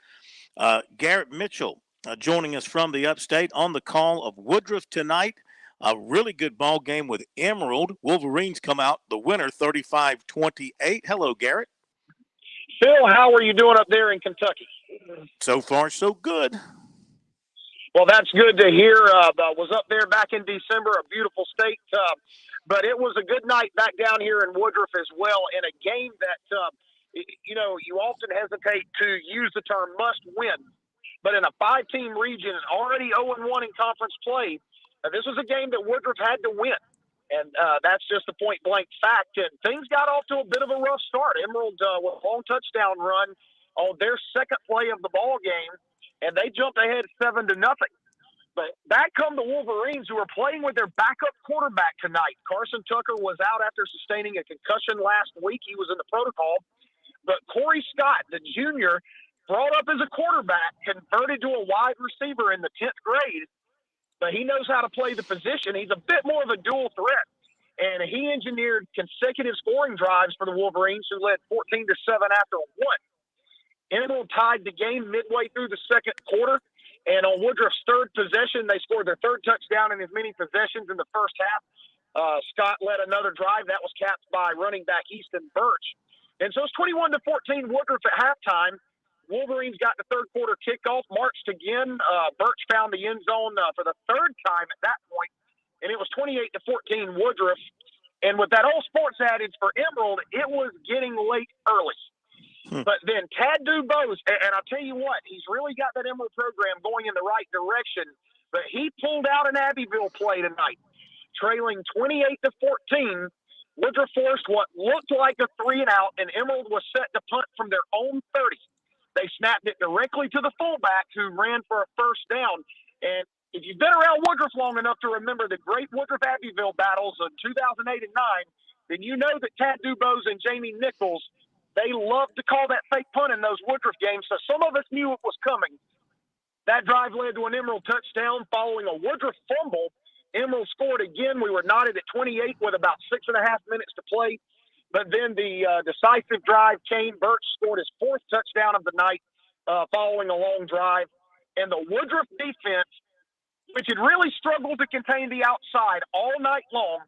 Garrett Mitchell joining us from the upstate on the call of Woodruff tonight. A really good ball game with Emerald. Wolverines come out the winner, 35-28. Hello, Garrett. Phil, how are you doing up there in Kentucky? So far, so good. Well, that's good to hear. Was up there back in December, a beautiful state. But it was a good night back down here in Woodruff as well, in a game that, you often hesitate to use the term must win. But in a 5-team region, already 0-1 in conference play, this was a game that Woodruff had to win. And that's just a point-blank fact. And things got off to a bit of a rough start. Emerald with a long touchdown run on their second play of the ball game, and they jumped ahead 7-0. But back come the Wolverines, who are playing with their backup quarterback tonight. Carson Tucker was out after sustaining a concussion last week. He was in the protocol. But Corey Scott, the junior, brought up as a quarterback, converted to a wide receiver in the 10th grade. But he knows how to play the position. He's a bit more of a dual threat. And he engineered consecutive scoring drives for the Wolverines, who led 14-7 after one. Emerald tied the game midway through the second quarter. And on Woodruff's third possession, they scored their third touchdown in as many possessions in the first half. Scott led another drive. That was capped by running back Easton Birch. And so it's 21-14 Woodruff at halftime. Wolverines got the third quarter kickoff, marched again. Birch found the end zone for the third time at that point, and it was 28-14 Woodruff. And with that old sports adage for Emerald, it was getting late early. But then Tad Dubose, and I'll tell you what, he's really got that Emerald program going in the right direction. But he pulled out an Abbeville play tonight, trailing 28-14. Woodruff forced what looked like a 3-and-out, and Emerald was set to punt from their own 30. They snapped it directly to the fullback, who ran for a first down. And if you've been around Woodruff long enough to remember the great Woodruff-Abbeville battles of 2008 and 9, then you know that Tad Dubose and Jamie Nichols, they love to call that fake punt in those Woodruff games. So some of us knew it was coming. That drive led to an Emerald touchdown following a Woodruff fumble. Emerald scored again. We were knotted at 28 with about 6.5 minutes to play. But then the decisive drive came. Birch scored his fourth touchdown of the night following a long drive. And the Woodruff defense, which had really struggled to contain the outside all night long,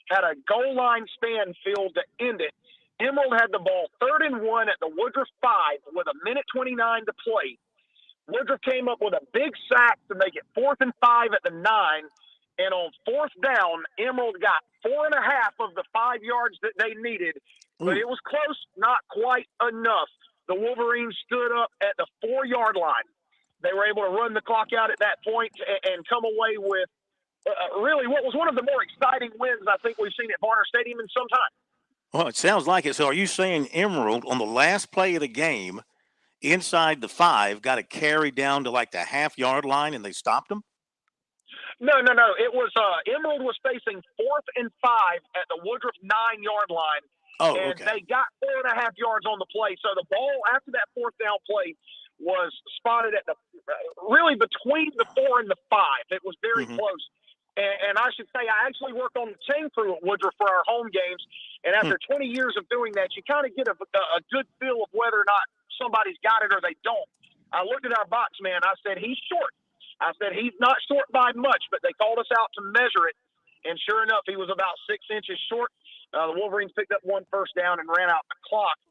had a goal line span filled to end it. Emerald had the ball 3rd and 1 at the Woodruff 5 with 1:29 to play. Woodruff came up with a big sack to make it 4th and 5 at the 9. And on 4th down, Emerald got 4.5 of the 5 yards that they needed. But it was close, not quite enough. The Wolverines stood up at the 4-yard line. They were able to run the clock out at that point and come away with really what was one of the more exciting wins I think we've seen at Varner Stadium in some time. Well, it sounds like it. So are you saying Emerald on the last play of the game inside the 5 got a carry down to like the half-yard line and they stopped them? No. It was Emerald was facing 4th and 5 at the Woodruff 9-yard line. Oh, and okay. they got 4.5 yards on the play. So the ball after that 4th down play was spotted at the really between the 4 and the 5. It was very close. And I should say, I actually work on the chain crew at Woodruff for our home games. And after 20 years of doing that, you kind of get a good feel of whether or not somebody's got it or they don't. I looked at our box man. I said, he's short. I said, he's not short by much, but they called us out to measure it. And sure enough, he was about 6 inches short. The Wolverines picked up 1 first down and ran out the clock.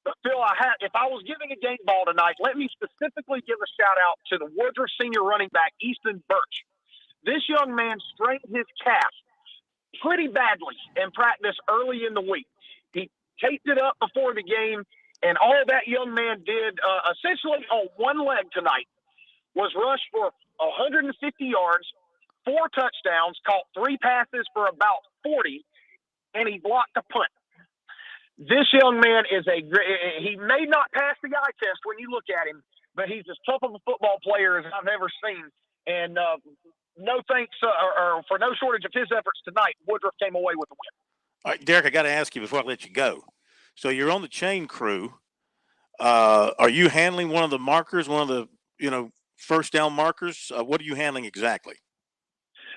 But Phil, if I was giving a game ball tonight, let me specifically give a shout out to the Woodruff senior running back, Easton Birch. This young man strained his calf pretty badly in practice early in the week. He taped it up before the game, and all that young man did essentially on one leg tonight was rush for 150 yards, 4 touchdowns, caught 3 passes for about 40, and he blocked a punt. This young man is he may not pass the eye test when you look at him, but he's as tough of a football player as I've ever seen. And no thanks or for no shortage of his efforts tonight, Woodruff came away with the win. All right, Derek, I got to ask you before I let you go. So you're on the chain crew. Are you handling one of the markers, one of the, first down markers? What are you handling exactly?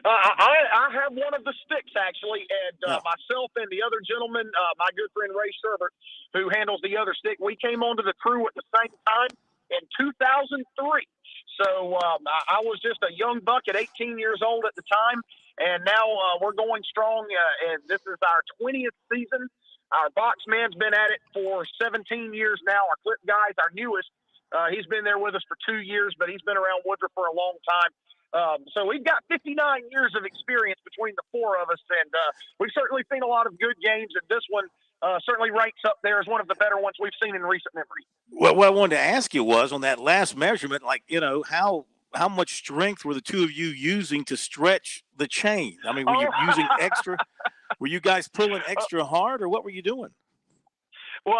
I have one of the sticks, actually, and myself and the other gentleman, my good friend Ray Sherbert, who handles the other stick, we came onto the crew at the same time in 2003. So I was just a young buck at 18 years old at the time, and now we're going strong. And this is our 20th season. Our box man's been at it for 17 years now. Our clip guy's our newest. He's been there with us for 2 years, but he's been around Woodruff for a long time. So we've got 59 years of experience between the 4 of us, and we've certainly seen a lot of good games, and this one certainly ranks up there as one of the better ones we've seen in recent memory. Well, what I wanted to ask you was on that last measurement, how much strength were the 2 of you using to stretch the chain? I mean, were you using extra? Were you guys pulling extra hard, or what were you doing? Well,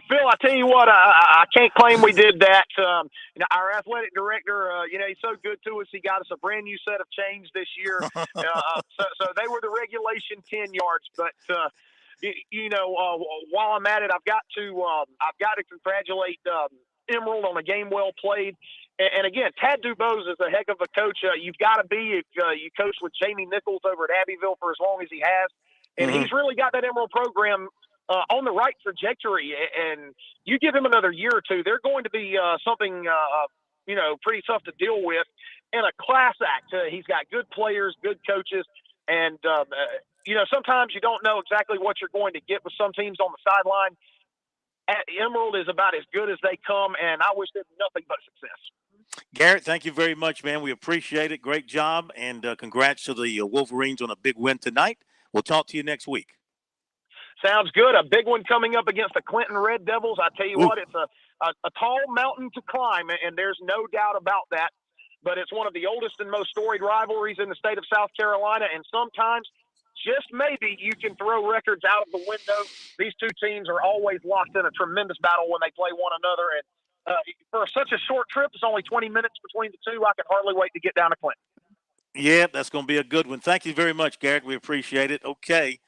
Phil, I tell you what, I can't claim we did that. Our athletic director, he's so good to us. He got us a brand new set of chains this year. So they were the regulation 10 yards. But while I'm at it, I've got to congratulate Emerald on a game well played. And again, Tad Dubose is a heck of a coach. You've got to be if you coach with Jamie Nichols over at Abbeville for as long as he has. And he's really got that Emerald program on the right trajectory, and you give him another year or two, they're going to be something, pretty tough to deal with, and a class act. He's got good players, good coaches, and, sometimes you don't know exactly what you're going to get with some teams on the sideline. at Emerald is about as good as they come, and I wish them nothing but success. Garrett, thank you very much, man. We appreciate it. Great job, and congrats to the Wolverines on a big win tonight. We'll talk to you next week. Sounds good. A big one coming up against the Clinton Red Devils. I tell you what, it's a tall mountain to climb, and there's no doubt about that. But it's one of the oldest and most storied rivalries in the state of South Carolina, and sometimes, just maybe, you can throw records out of the window. These two teams are always locked in a tremendous battle when they play one another, and for such a short trip, it's only 20 minutes between the two. I can hardly wait to get down to Clinton. Yeah, that's going to be a good one. Thank you very much, Garrett. We appreciate it. Okay,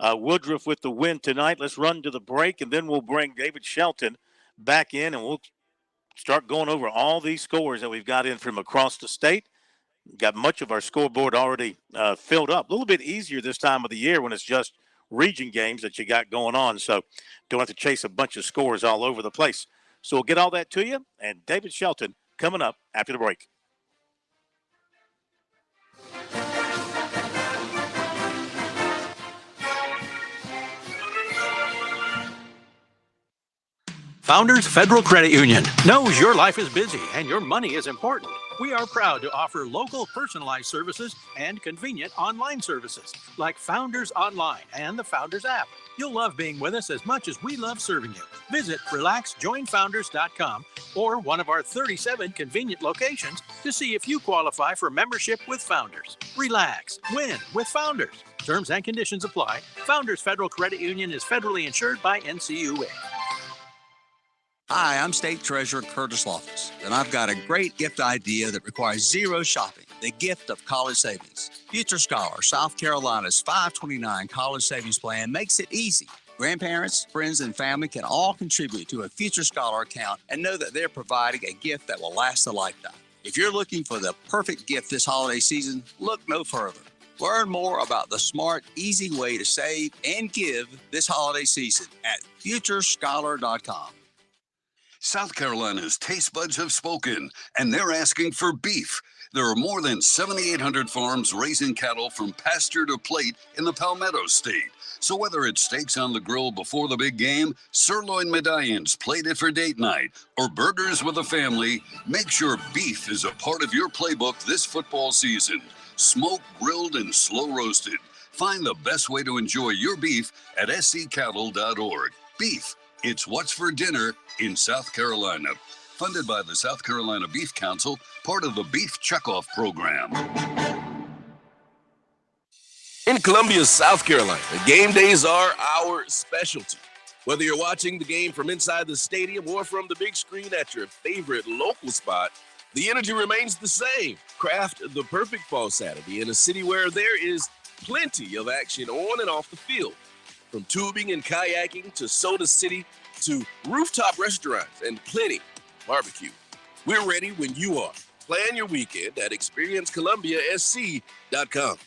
Woodruff with the win tonight. Let's run to the break, and then we'll bring David Shelton back in, and we'll start going over all these scores that we've got in from across the state. We've got much of our scoreboard already filled up. A little bit easier this time of the year when it's just region games that you got going on, so don't have to chase a bunch of scores all over the place. So we'll get all that to you, and David Shelton coming up after the break. Founders Federal Credit Union knows your life is busy and your money is important. We are proud to offer local personalized services and convenient online services like Founders Online and the Founders app. You'll love being with us as much as we love serving you. Visit relaxjoinfounders.com or one of our 37 convenient locations to see if you qualify for membership with Founders. Relax, win with Founders. Terms and conditions apply. Founders Federal Credit Union is federally insured by NCUA. Hi, I'm State Treasurer Curtis Loftus, and I've got a great gift idea that requires zero shopping, the gift of college savings. Future Scholar, South Carolina's 529 college savings plan makes it easy. Grandparents, friends, and family can all contribute to a Future Scholar account and know that they're providing a gift that will last a lifetime. If you're looking for the perfect gift this holiday season, look no further. Learn more about the smart, easy way to save and give this holiday season at futurescholar.com. South Carolina's taste buds have spoken, and they're asking for beef. There are more than 7,800 farms raising cattle from pasture to plate in the Palmetto State. So whether it's steaks on the grill before the big game, sirloin medallions plated for date night, or burgers with a family, make sure beef is a part of your playbook this football season. Smoked, grilled, and slow roasted. Find the best way to enjoy your beef at scattle.org. Beef. It's what's for dinner in South Carolina. Funded by the South Carolina Beef Council, part of the Beef Checkoff Program. In Columbia, South Carolina, game days are our specialty. Whether you're watching the game from inside the stadium or from the big screen at your favorite local spot, the energy remains the same. Craft the perfect fall Saturday in a city where there is plenty of action on and off the field. From tubing and kayaking to Soda City to rooftop restaurants and plenty barbecue. We're ready when you are. Plan your weekend at experiencecolumbiasc.com.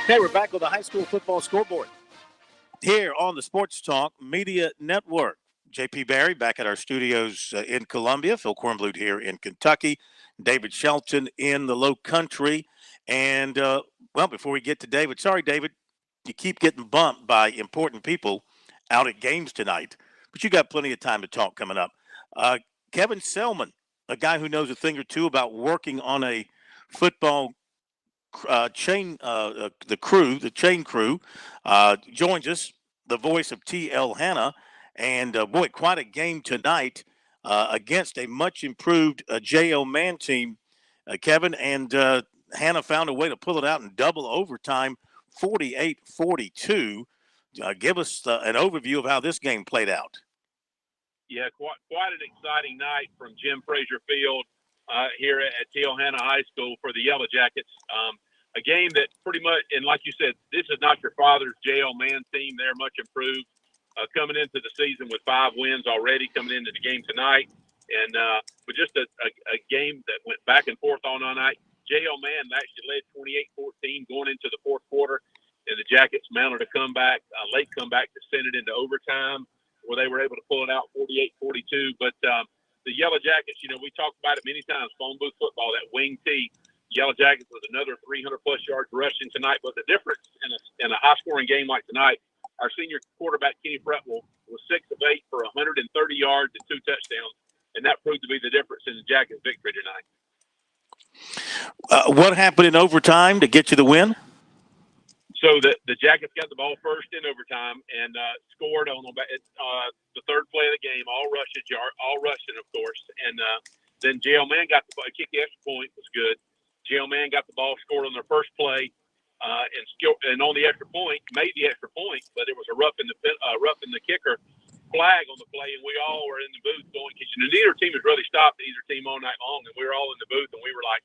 Okay, we're back with the high school football scoreboard here on the Sports Talk Media Network. JP Barry back at our studios in Columbia. Phil Kornblut here in Kentucky. David Shelton in the Low Country. And, well, before we get to David, sorry, David, you keep getting bumped by important people out at games tonight, but you got plenty of time to talk coming up. Kevin Selman, a guy who knows a thing or two about working on a football chain crew joins us, the voice of T.L. Hanna, and boy, quite a game tonight against a much improved J.O. Man team, Kevin, and Hanna found a way to pull it out in double overtime, 48-42. Give us an overview of how this game played out. Yeah, quite an exciting night from Jim Frazier Field here at T.L. Hanna High School for the Yellow Jackets. A game that pretty much, and like you said, this is not your father's J.L. Man team. They're much improved, coming into the season with 5 wins already, coming into the game tonight. And with just a game that went back and forth all night, J.L. Man actually led 28-14 going into the fourth quarter. and the Jackets mounted a comeback, a late comeback to send it into overtime, where they were able to pull it out 48-42. But the Yellow Jackets, we talked about it many times, phone booth football, that wing T. Yellow Jackets with another 300-plus yards rushing tonight. But the difference in a high-scoring game like tonight, our senior quarterback, Kenny Fretwell, was 6 of 8 for 130 yards and 2 touchdowns, and that proved to be the difference in the Jackets' victory tonight. What happened in overtime to get you the win? So the Jackets got the ball first in overtime and scored on the third play of the game, all rushing, of course. And then J.L. Mann got the ball. Kick the extra point was good. J.L. Mann got the ball, scored on their first play, and on the extra point, made the extra point, but it was a rough in the kicker flag on the play, and we all were in the booth going, because neither team has really stopped either team all night long, and we were all in the booth, and we were like,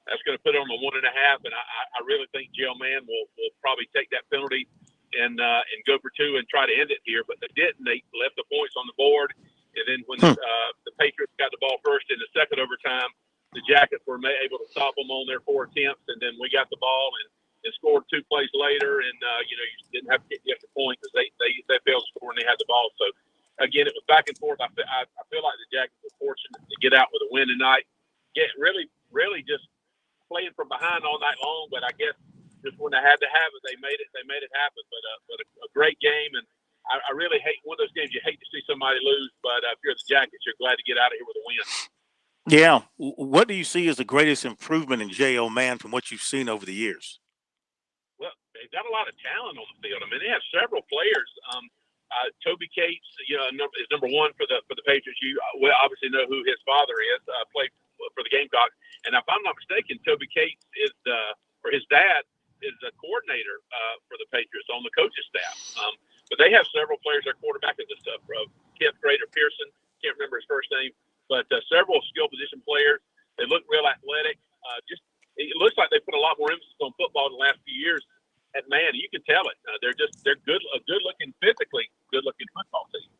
that's going to put it on the 1.5, and I really think J.L. Mann will probably take that penalty and go for 2 and try to end it here, but they didn't. They left the points on the board, and then when the Patriots got the ball first in the second overtime, the Jackets were able to stop them on their 4 attempts, and then we got the ball and scored 2 plays later, and you didn't have to get the extra point because they failed to score and they had the ball. So again, it was back and forth. I feel like the Jackets were fortunate to get out with a win tonight. Really just playing from behind all night long, but I guess just when they had to have it, they made it happen. But a great game, and I really hate one of those games you hate to see somebody lose, but if you're the Jackets, you're glad to get out of here with a win. Yeah. What do you see as the greatest improvement in J.O. Mann from what you've seen over the years? Well, they've got a lot of talent on the field. I mean, they have several players. Toby Cates, is number 1 for the Patriots. You obviously know who his father is. Played for the Gamecocks, and if I'm not mistaken, Toby Cates is his dad is the coordinator for the Patriots on the coaching staff. But they have several players. Their quarterback is a 10th grader, Pearson. Can't remember his first name, but several skill position players. They look real athletic. It looks like they put a lot more emphasis on football in the last few years. And man, you can tell it. They're good, a good-looking, physically good-looking football team.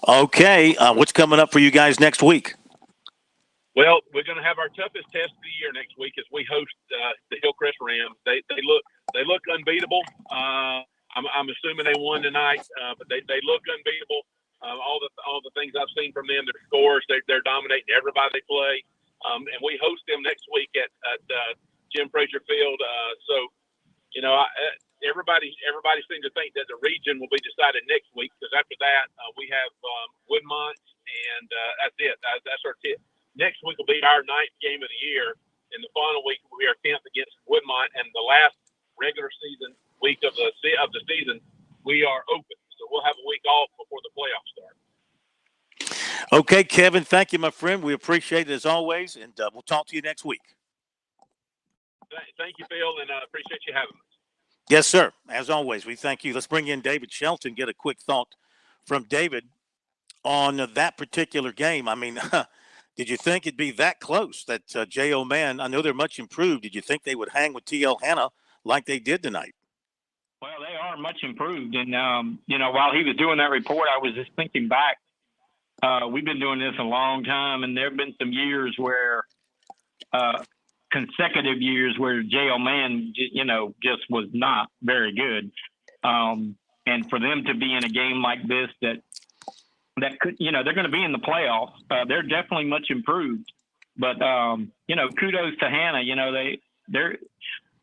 Okay, what's coming up for you guys next week? Well, we're going to have our toughest test of the year next week as we host the Hillcrest Rams. They look unbeatable. I'm assuming they won tonight, but they look unbeatable. All the things I've seen from them, their scores, they're dominating everybody they play. And we host them next week at Jim Frazier Field. Everybody seems to think that the region will be decided next week, because after that we have Woodmont, and that's it. That's our tip. Next week will be our 9th game of the year, and the final week will be our 10th against Woodmont, and the last regular season week of the season we are open, so we'll have a week off before the playoffs start. Okay, Kevin, thank you, my friend. We appreciate it as always, and we'll talk to you next week. Thank you, Phil, and I appreciate you having me. Yes, sir. As always, we thank you. Let's bring in David Shelton, get a quick thought from David on that particular game. I mean, did you think it'd be that close, that J.O. Mann? I know they're much improved. Did you think they would hang with T.L. Hanna like they did tonight? Well, they are much improved. And, while he was doing that report, I was just thinking back. We've been doing this a long time, and there have been some years where consecutive years where J.O. Mann, just was not very good. And for them to be in a game like this that could, they're going to be in the playoffs. They're definitely much improved. But, kudos to Hanna.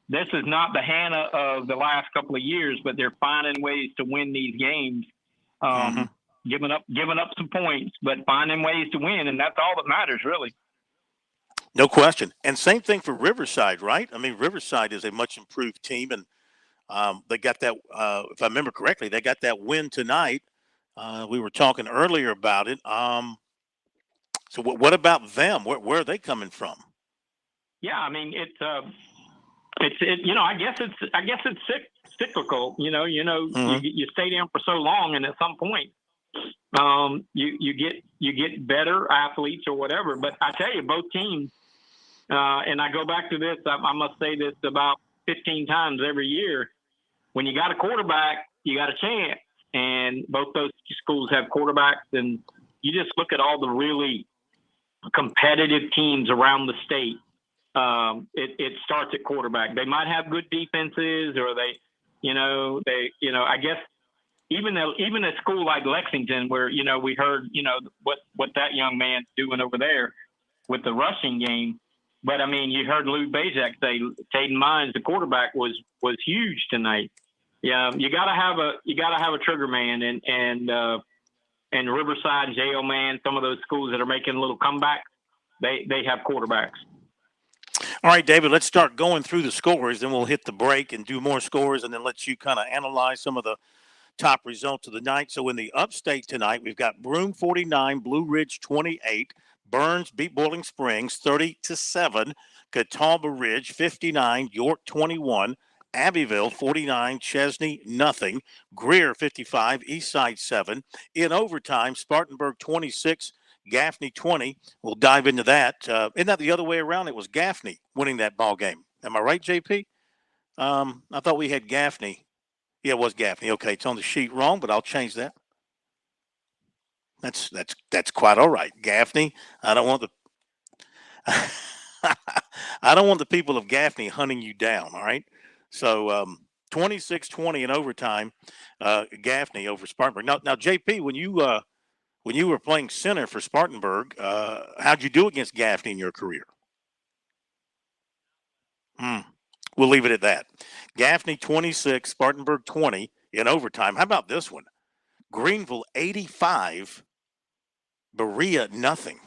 This is not the Hanna of the last couple of years, but they're finding ways to win these games, giving up some points, but finding ways to win. And that's all that matters, really. No question. And same thing for Riverside, right? I mean, Riverside is a much improved team, and they got that, if I remember correctly, they got that win tonight. We were talking earlier about it. So what about them? Where are they coming from? Yeah, I mean, I guess it's cyclical. You stay down for so long, and at some point, you get better athletes or whatever. But I tell you, both teams, and I go back to this. I must say this about 15 times every year. When you got a quarterback, you got a chance. And both those schools have quarterbacks, and you just look at all the really competitive teams around the state. it starts at quarterback. They might have good defenses, or I guess even a school like Lexington, where we heard what that young man's doing over there with the rushing game. But I mean, you heard Lou Bezak say Taden Mines, the quarterback, was huge tonight. Yeah, you gotta have a trigger man, and Riverside, J.O. Man, some of those schools that are making a little comeback, they have quarterbacks. All right, David, let's start going through the scores, then we'll hit the break and do more scores, and then let you kind of analyze some of the top results of the night. So in the upstate tonight, we've got Broome 49, Blue Ridge 28, Burns beat Boiling Springs 30-7, Catawba Ridge 59, York 21, Abbeville 49, Chesney nothing, Greer 55, Eastside 7. In overtime, Spartanburg 26, Gaffney 20. We'll dive into that. Isn't that the other way around? It was Gaffney winning that ball game. Am I right, JP? I thought we had Gaffney. Yeah, it was Gaffney. Okay, it's on the sheet wrong, but I'll change that. That's quite all right. Gaffney. I don't want the people of Gaffney hunting you down. All right. So 26-20 in overtime, Gaffney over Spartanburg. Now, JP, when you were playing center for Spartanburg, how'd you do against Gaffney in your career? We'll leave it at that. Gaffney 26, Spartanburg 20 in overtime. How about this one? Greenville 85, Berea nothing.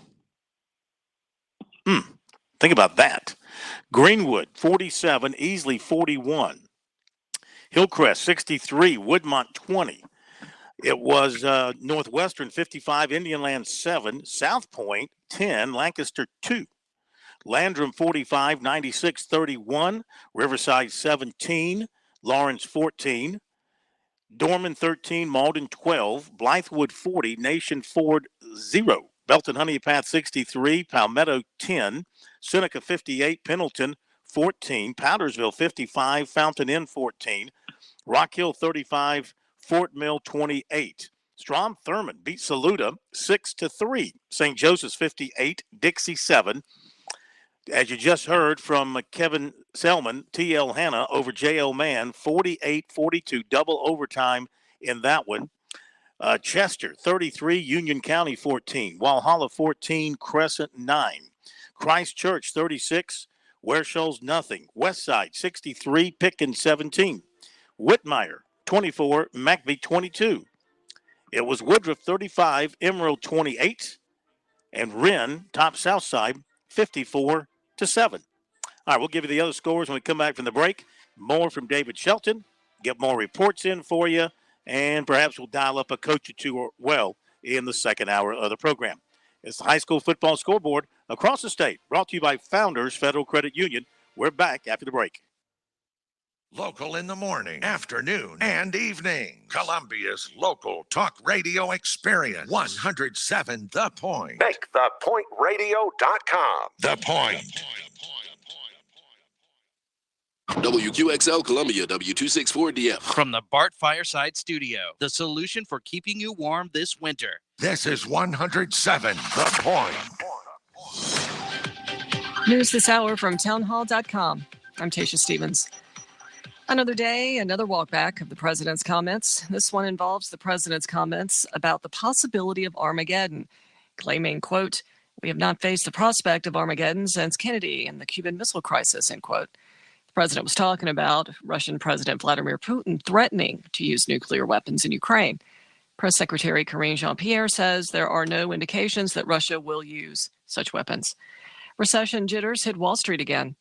Think about that. Greenwood 47, Easley 41, Hillcrest 63, Woodmont 20. It was Northwestern 55, Indianland 7, South Point 10, Lancaster 2. Landrum 45, 96-31, Riverside 17, Lawrence 14, Dorman 13, Malden 12, Blythewood 40, Nation Ford 0, Belton Honeypath 63, Palmetto 10, Seneca 58, Pendleton 14, Powdersville 55, Fountain Inn 14, Rock Hill 35, Fort Mill 28. Strom Thurmond beat Saluda 6-3. St. Joseph's 58, Dixie 7. As you just heard from Kevin Selman, T.L. Hanna over J.L. Mann, 48-42, double overtime in that one. Chester, 33, Union County, 14. Walhalla, 14, Crescent, 9. Christchurch, 36, Ware Shoals, nothing. Westside, 63, Pickens, 17. Whitmire, 24, McVie, 22. It was Woodruff, 35, Emerald, 28. And Wren, top Southside, 54-7. All right, we'll give you the other scores when we come back from the break. More from David Shelton. Get more reports in for you. And perhaps we'll dial up a coach or two in the second hour of the program. It's the high school football scoreboard across the state, brought to you by Founders Federal Credit Union. We're back after the break. Local in the morning, afternoon, and evening. Columbia's local talk radio experience. 107 The Point. MakeThePointRadio.com. The Point. WQXL Columbia, W264DF. From the Bart Fireside Studio, the solution for keeping you warm this winter. This is 107 The Point. News this hour from townhall.com. I'm Tasha Stevens. Another day, another walk back of the president's comments. This one involves the president's comments about the possibility of Armageddon, claiming, quote, "We have not faced the prospect of Armageddon since Kennedy and the Cuban Missile Crisis," end quote. The president was talking about Russian President Vladimir Putin threatening to use nuclear weapons in Ukraine. Press Secretary Karine Jean-Pierre says there are no indications that Russia will use such weapons. Recession jitters hit Wall Street again.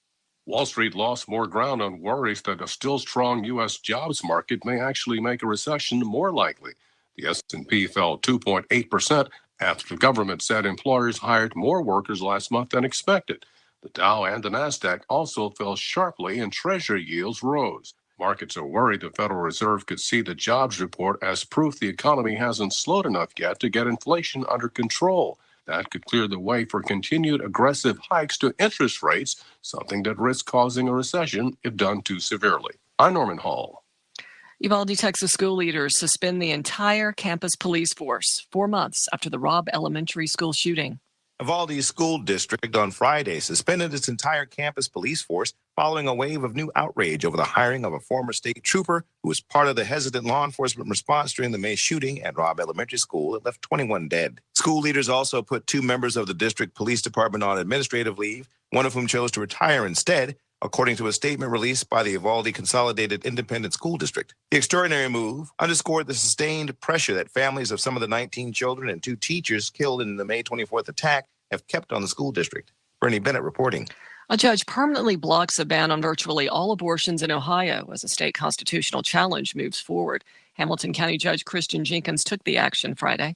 Wall Street lost more ground on worries that a still strong U.S. jobs market may actually make a recession more likely. The S&P fell 2.8% after the government said employers hired more workers last month than expected. The Dow and the Nasdaq also fell sharply and Treasury yields rose. Markets are worried the Federal Reserve could see the jobs report as proof the economy hasn't slowed enough yet to get inflation under control. That could clear the way for continued aggressive hikes to interest rates, something that risks causing a recession if done too severely. I'm Norman Hall. Uvalde, Texas school leaders suspend the entire campus police force 4 months after the Robb Elementary School shooting. Uvalde's school district on Friday suspended its entire campus police force following a wave of new outrage over the hiring of a former state trooper who was part of the hesitant law enforcement response during the May shooting at Robb Elementary School that left 21 dead. School leaders also put 2 members of the district police department on administrative leave, one of whom chose to retire instead, according to a statement released by the Uvalde Consolidated Independent School District. The extraordinary move underscored the sustained pressure that families of some of the 19 children and 2 teachers killed in the May 24th attack have kept on the school district. Bernie Bennett reporting. A judge permanently blocks a ban on virtually all abortions in Ohio as a state constitutional challenge moves forward. Hamilton County Judge Christian Jenkins took the action Friday.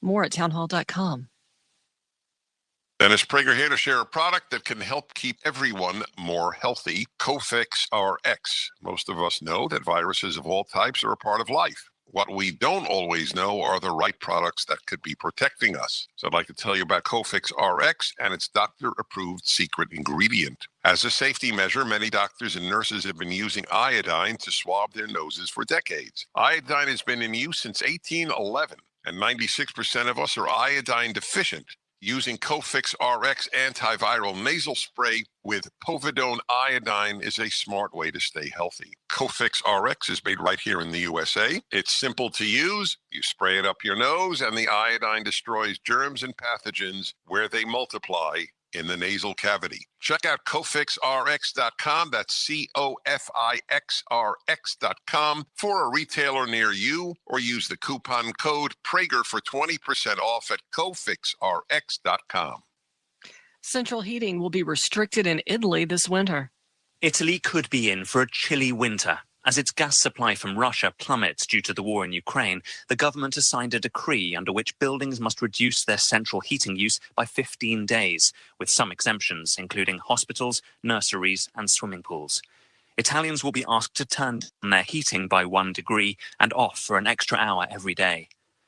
More at townhall.com. Dennis Prager here to share a product that can help keep everyone more healthy, Cofix RX. Most of us know that viruses of all types are a part of life. What we don't always know are the right products that could be protecting us. So I'd like to tell you about Cofix RX and its doctor-approved secret ingredient. As a safety measure, many doctors and nurses have been using iodine to swab their noses for decades. Iodine has been in use since 1811, and 96% of us are iodine deficient. Using Cofix RX antiviral nasal spray with povidone iodine is a smart way to stay healthy. Cofix RX is made right here in the USA. It's simple to use. You spray it up your nose, and the iodine destroys germs and pathogens where they multiply in the nasal cavity. Check out CofixRx.com. That's COFIXRX.com for a retailer near you, or use the coupon code Prager for 20% off at CofixRx.com. Central heating will be restricted in Italy this winter. Italy could be in for a chilly winter. As its gas supply from Russia plummets due to the war in Ukraine, the government has signed a decree under which buildings must reduce their central heating use by 15 days, with some exemptions, including hospitals, nurseries, and swimming pools. Italians will be asked to turn on their heating by 1 degree and off for an extra hour every day.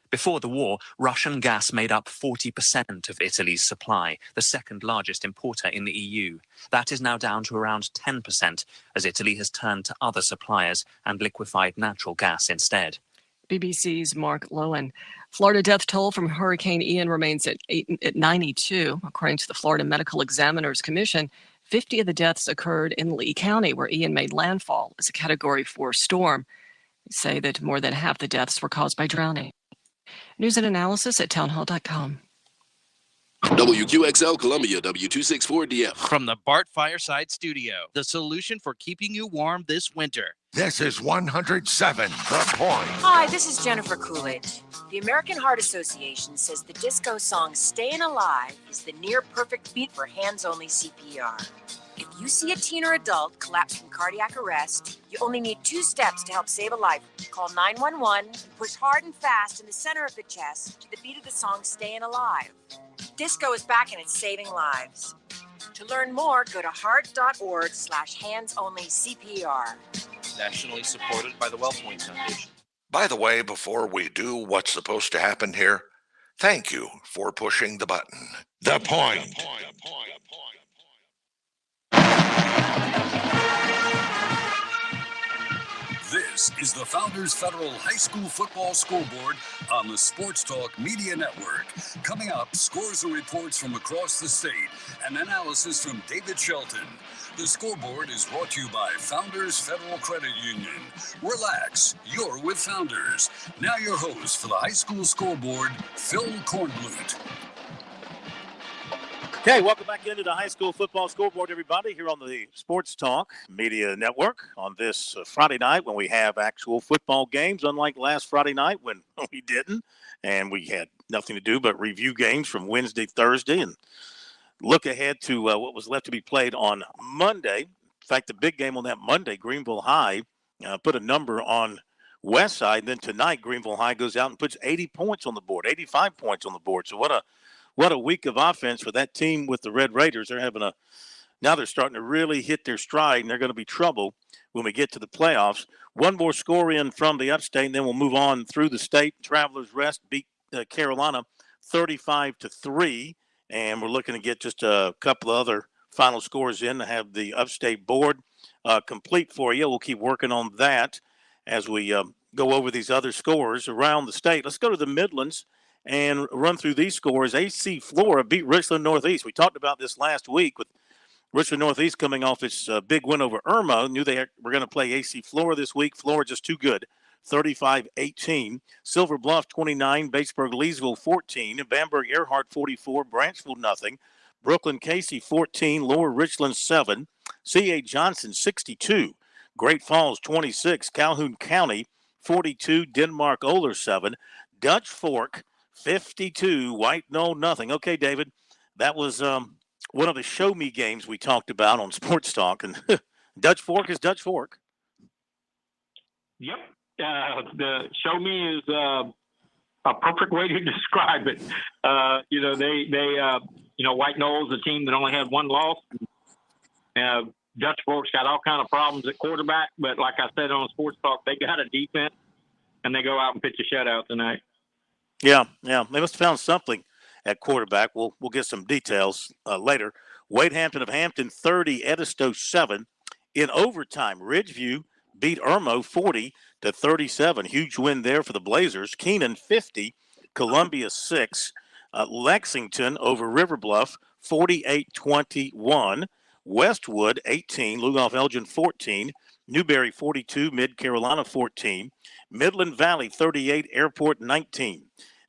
Before the war, Russian gas made up 40% of Italy's supply, the second largest importer in the EU. That is now down to around 10%, as Italy has turned to other suppliers and liquefied natural gas instead. BBC's Mark Lowen. Florida death toll from Hurricane Ian remains at 92. According to the Florida Medical Examiners Commission, 50 of the deaths occurred in Lee County, where Ian made landfall as a Category 4 storm. They say that more than half the deaths were caused by drowning. News and analysis at townhall.com. WQXL Columbia, W264DF. From the Bart Fireside Studio, the solution for keeping you warm this winter. This is 107 The Point. Hi, this is Jennifer Coolidge. The American Heart Association says the disco song Stayin' Alive is the near-perfect beat for hands-only CPR. If you see a teen or adult collapse from cardiac arrest, you only need 2 steps to help save a life. Call 911 and push hard and fast in the center of the chest to the beat of the song Stayin' Alive. Disco is back and it's saving lives. To learn more, go to heart.org/hands-only-CPR. Nationally supported by the WellPoint Foundation. By the way, before we do what's supposed to happen here, thank you for pushing the button. The Point. This is the Founders Federal High School Football Scoreboard on the Sports Talk Media Network. Coming up, scores and reports from across the state and analysis from David Shelton. The Scoreboard is brought to you by Founders Federal Credit Union. Relax, you're with Founders. Now your host for the High School Scoreboard, Phil Kornblut. Okay, welcome back into the High School Football Scoreboard, everybody, here on the Sports Talk Media Network on this Friday night when we have actual football games, unlike last Friday night when we didn't, and we had nothing to do but review games from Wednesday, Thursday, and look ahead to what was left to be played on Monday. In fact, the big game on that Monday, Greenville High put a number on Westside, and then tonight Greenville High goes out and puts 80 points on the board, 85 points on the board. So what a week of offense for that team with the Red Raiders. Now they're starting to really hit their stride, and they're going to be trouble when we get to the playoffs. One more score in from the upstate, and then we'll move on through the state. Travelers Rest beat Carolina 35-3, and we're looking to get just a couple of other final scores in to have the upstate board complete for you. We'll keep working on that as we go over these other scores around the state. Let's go to the Midlands and run through these scores. AC Flora beat Richland Northeast. We talked about this last week with Richland Northeast coming off its big win over Irma. Knew they were going to play AC Flora this week. Flora just too good. 35-18. Silver Bluff 29, Batesburg Leesville 14, Bamberg Earhart 44, Branchville nothing, Brooklyn Casey 14, Lower Richland 7, C.A. Johnson 62, Great Falls 26, Calhoun County 42, Denmark Oler 7, Dutch Fork 52, White Knoll nothing. Okay, David, that was one of the show me games we talked about on Sports Talk, and Dutch Fork is Dutch Fork. Yep. The show me is a perfect way to describe it. White Knoll's a team that only had one loss. Dutch Fork's got all kind of problems at quarterback, but like I said on Sports Talk, they got a defense, and they go out and pitch a shutout tonight. Yeah, they must have found something at quarterback. We'll get some details later. Wade Hampton of Hampton 30, Edisto 7. In overtime, Ridgeview beat Irmo 40-37. Huge win there for the Blazers. Keenan 50, Columbia 6. Lexington over River Bluff 48-21. Westwood 18, Lugoff Elgin 14. Newberry 42, Mid Carolina 14. Midland Valley 38, Airport 19.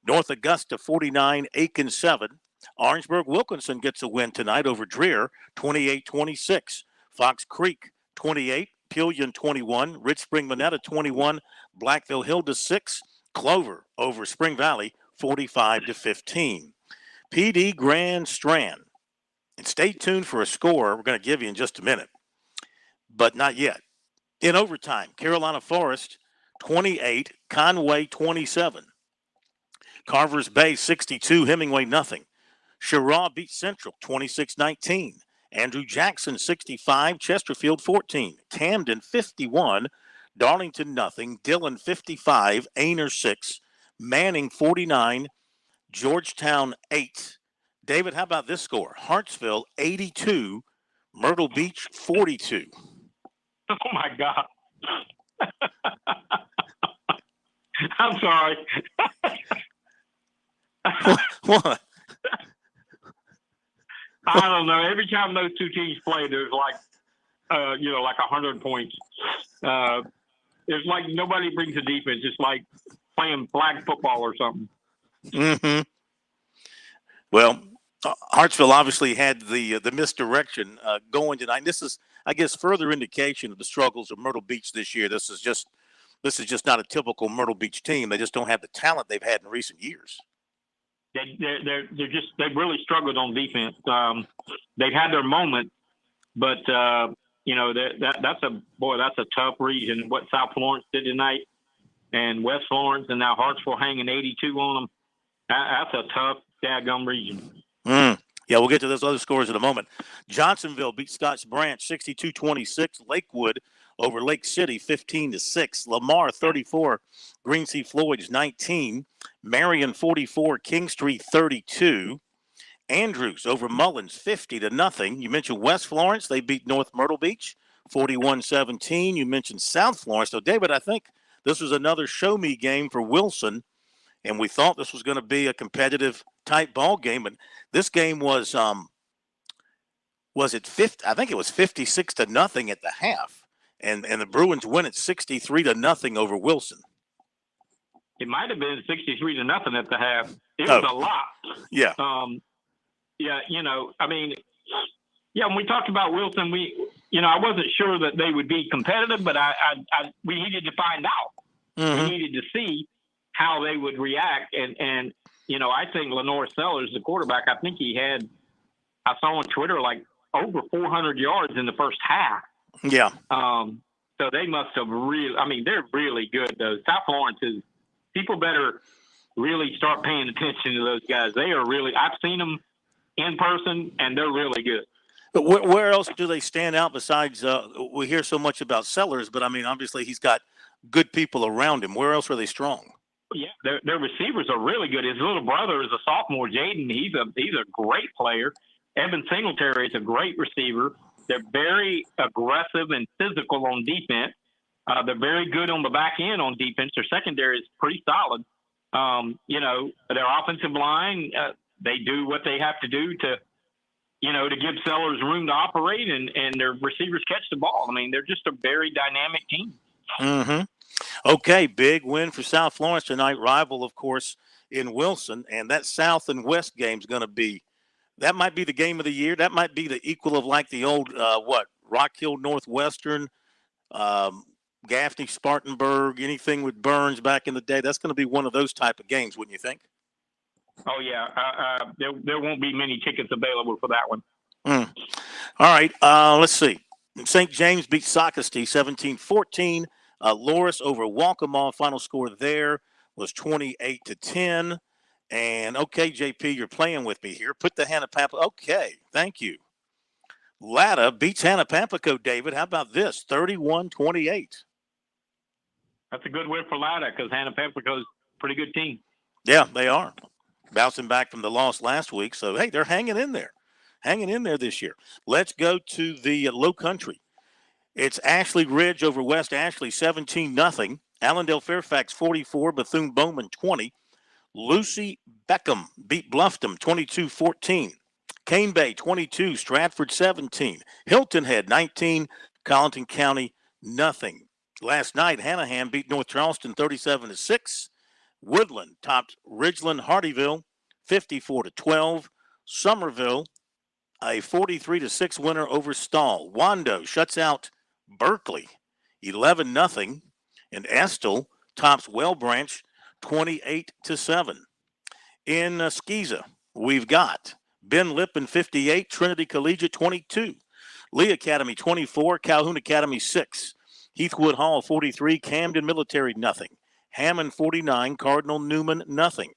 North Augusta 49, Aiken 7. Orangeburg Wilkinson gets a win tonight over Dreer 28-26. Fox Creek 28, Pelion 21, Rich Spring Monetta 21, Blackville Hilda 6, Clover over Spring Valley 45-15. PD Grand Strand. And stay tuned for a score we're going to give you in just a minute, but not yet. In overtime, Carolina Forest 28, Conway 27. Carver's Bay 62, Hemingway nothing. Sherraw beat Central 26-19. Andrew Jackson 65, Chesterfield 14. Camden 51, Darlington nothing. Dillon 55, Ainer 6. Manning 49, Georgetown 8. David, how about this score? Hartsville 82, Myrtle Beach 42. Oh my God. I'm sorry. What? I don't know. Every time those two teams play, there's like 100 points. It's like nobody brings a defense. It's like playing flag football or something. Mm-hmm. Well, Hartsville obviously had the misdirection going tonight. And this is, I guess, further indication of the struggles of Myrtle Beach this year. This is just not a typical Myrtle Beach team. They just don't have the talent they've had in recent years. They've really struggled on defense. They've had their moment, but that's a tough region. What South Florence did tonight, and West Florence, and now Hartsville hanging 82 on them. That's a tough daggum region. Yeah, we'll get to those other scores in a moment. Johnsonville beat Scotts Branch 62-26. Lakewood over Lake City 15-6. Lamar 34, Green Sea Floyd's 19. Marion 44, Kingstree 32. Andrews over Mullins 50-0. You mentioned West Florence. They beat North Myrtle Beach 41-17. You mentioned South Florence. So, David, I think this was another show-me game for Wilson, and we thought this was going to be a competitive type ball game. But this game was it 50? I think it was 56-0 at the half, and the Bruins win it 63-0 over Wilson. It might have been 63-0 at the half. It was a lot. Yeah. When we talked about Wilson, I wasn't sure that they would be competitive, but we needed to find out. Mm-hmm. We needed to see how they would react. And I think Lenore Sellers, the quarterback, I saw on Twitter like over 400 yards in the first half. Yeah. So they must have they're really good, though. South Florence people better really start paying attention to those guys. They are really, I've seen them in person, and they're really good. But where else do they stand out besides, we hear so much about Sellers, but obviously he's got good people around him. Where else are they strong? Yeah, their receivers are really good. His little brother is a sophomore, Jaden. He's a great player. Evan Singletary is a great receiver. They're very aggressive and physical on defense. They're very good on the back end on defense. Their secondary is pretty solid. their offensive line, they do what they have to do to give Sellers room to operate, and their receivers catch the ball. I mean, they're just a very dynamic team. Mm-hmm. Okay, big win for South Florence tonight. Rival, of course, in Wilson, and that South and West game is going to be. That might be the game of the year. That might be the equal of like the old Rock Hill Northwestern, Gaffney Spartanburg, anything with Burns back in the day. That's going to be one of those type of games, wouldn't you think? Oh yeah, there won't be many tickets available for that one. All right, let's see. St. James beat Socastee 17-14. Loris over Walkamaw. Final score there was 28-10. And okay, JP, you're playing with me here. Put the Hanapampa. Okay, thank you. Latta beats Hanapampico, David. How about this? 31-28. That's a good win for Latta because Hanapampico's a pretty good team. Yeah, they are. Bouncing back from the loss last week. So, hey, they're hanging in there. Hanging in there this year. Let's go to the Low Country. It's Ashley Ridge over West Ashley, 17-0. Allendale Fairfax, 44. Bethune-Bowman, 20. Lucy Beckham beat Bluffton, 22-14. Cane Bay, 22. Stratford, 17. Hilton Head, 19. Colleton County, nothing. Last night, Hanahan beat North Charleston, 37-6. Woodland topped Ridgeland Hardyville, 54-12. Somerville, a 43-6 winner over Stall. Wando shuts out Berkeley, 11-0. And Estill tops Wellbranch, 28-7. In Skeeza, we've got Ben Lippin, 58. Trinity Collegiate, 22. Lee Academy, 24. Calhoun Academy, 6. Heathwood Hall, 43. Camden Military, nothing. Hammond, 49. Cardinal Newman, nothing.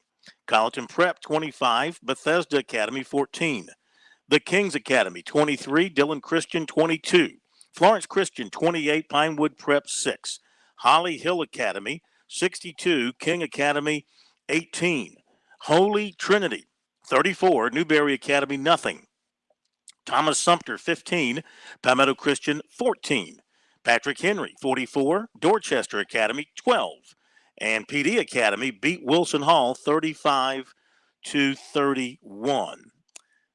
Colleton Prep, 25. Bethesda Academy, 14. The Kings Academy, 23. Dillon Christian, 22. Florence Christian, 28. Pinewood Prep, 6. Holly Hill Academy, 62. King Academy, 18. Holy Trinity, 34. Newberry Academy, nothing. Thomas Sumter, 15. Palmetto Christian, 14. Patrick Henry, 44. Dorchester Academy, 12. And PD Academy beat Wilson Hall, 35-31.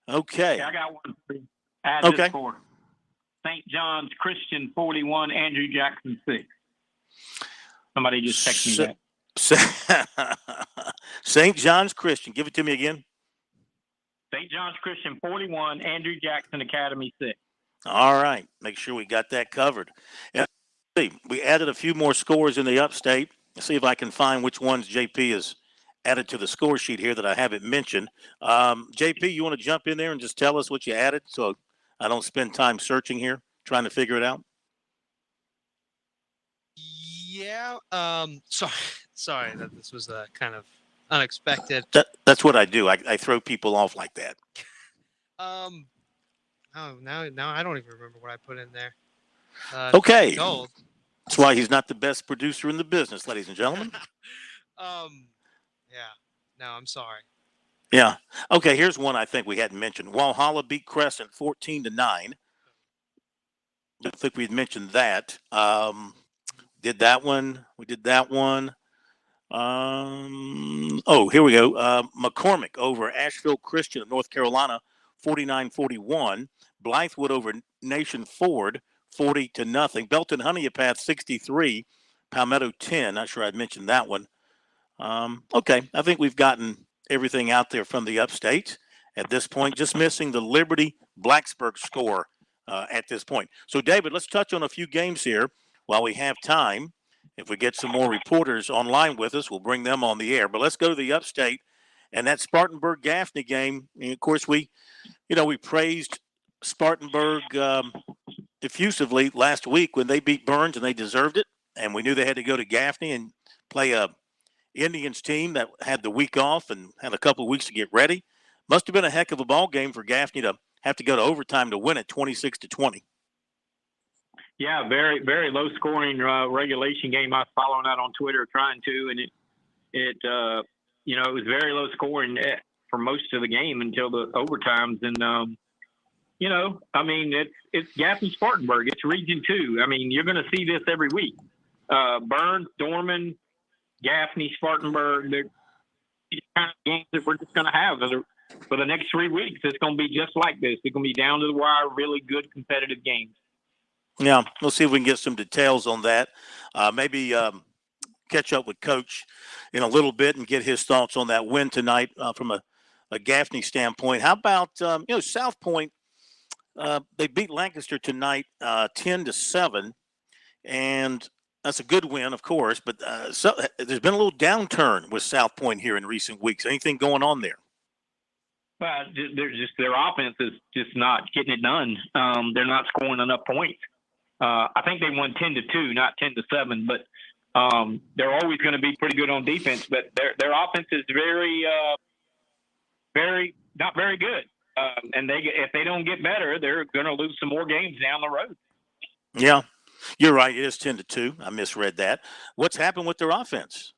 Okay. Yeah, I got one for you. Add Okay. this for St. John's Christian, 41. Andrew Jackson, 6. Somebody just texted me that. St. John's Christian. Give it to me again. St. John's Christian, 41. Andrew Jackson Academy, 6. All right. Make sure we got that covered. And we added a few more scores in the upstate. Let's see if I can find which ones JP has added to the score sheet here that I haven't mentioned. JP, you want to jump in there and just tell us what you added so I don't spend time searching here trying to figure it out? Yeah. Sorry that this was kind of unexpected. That's what I do. I throw people off like that. Oh, now I don't even remember what I put in there. Okay. That's why he's not the best producer in the business, ladies and gentlemen. Yeah. No, I'm sorry. Yeah. Okay, here's one I think we hadn't mentioned. Walhalla beat Crescent 14-9. I think we'd mentioned that. Did that one. We did that one. Here we go. McCormick over Asheville Christian of North Carolina, 49-41. Blythewood over Nation Ford, 40-0. Belton Honeypath, 63. Palmetto 10. Not sure I'd mentioned that one. Okay, I think we've gotten everything out there from the upstate at this point. Just missing the Liberty Blacksburg score at this point. So, David, let's touch on a few games here while we have time. If we get some more reporters online with us, we'll bring them on the air. But let's go to the upstate and that Spartanburg-Gaffney game. And of course, we praised Spartanburg effusively last week when they beat Burns, and they deserved it. And we knew they had to go to Gaffney and play a Indians team that had the week off and had a couple of weeks to get ready. Must have been a heck of a ball game for Gaffney to have to go to overtime to win it 26-20. Yeah, very, very low scoring regulation game. I was following that on Twitter, trying to, and it was very low scoring for most of the game until the overtimes. And it's Gaffney Spartanburg. It's Region 2. I mean, you're going to see this every week. Burns, Dorman, Gaffney, Spartanburg. kind of games that we're just going to have for the next 3 weeks. It's going to be just like this. It's going to be down to the wire, really good competitive games. Yeah, we'll see if we can get some details on that. Maybe catch up with Coach in a little bit and get his thoughts on that win tonight from a Gaffney standpoint. How about South Point? They beat Lancaster tonight 10-7, and that's a good win, of course. But there's been a little downturn with South Point here in recent weeks. Anything going on there? Their offense is just not getting it done. They're not scoring enough points. I think they won 10-2, not 10-7, but they're always going to be pretty good on defense. But their offense is not very good. And if they don't get better, they're going to lose some more games down the road. Yeah, you're right. It is 10-2. I misread that. What's happened with their offense?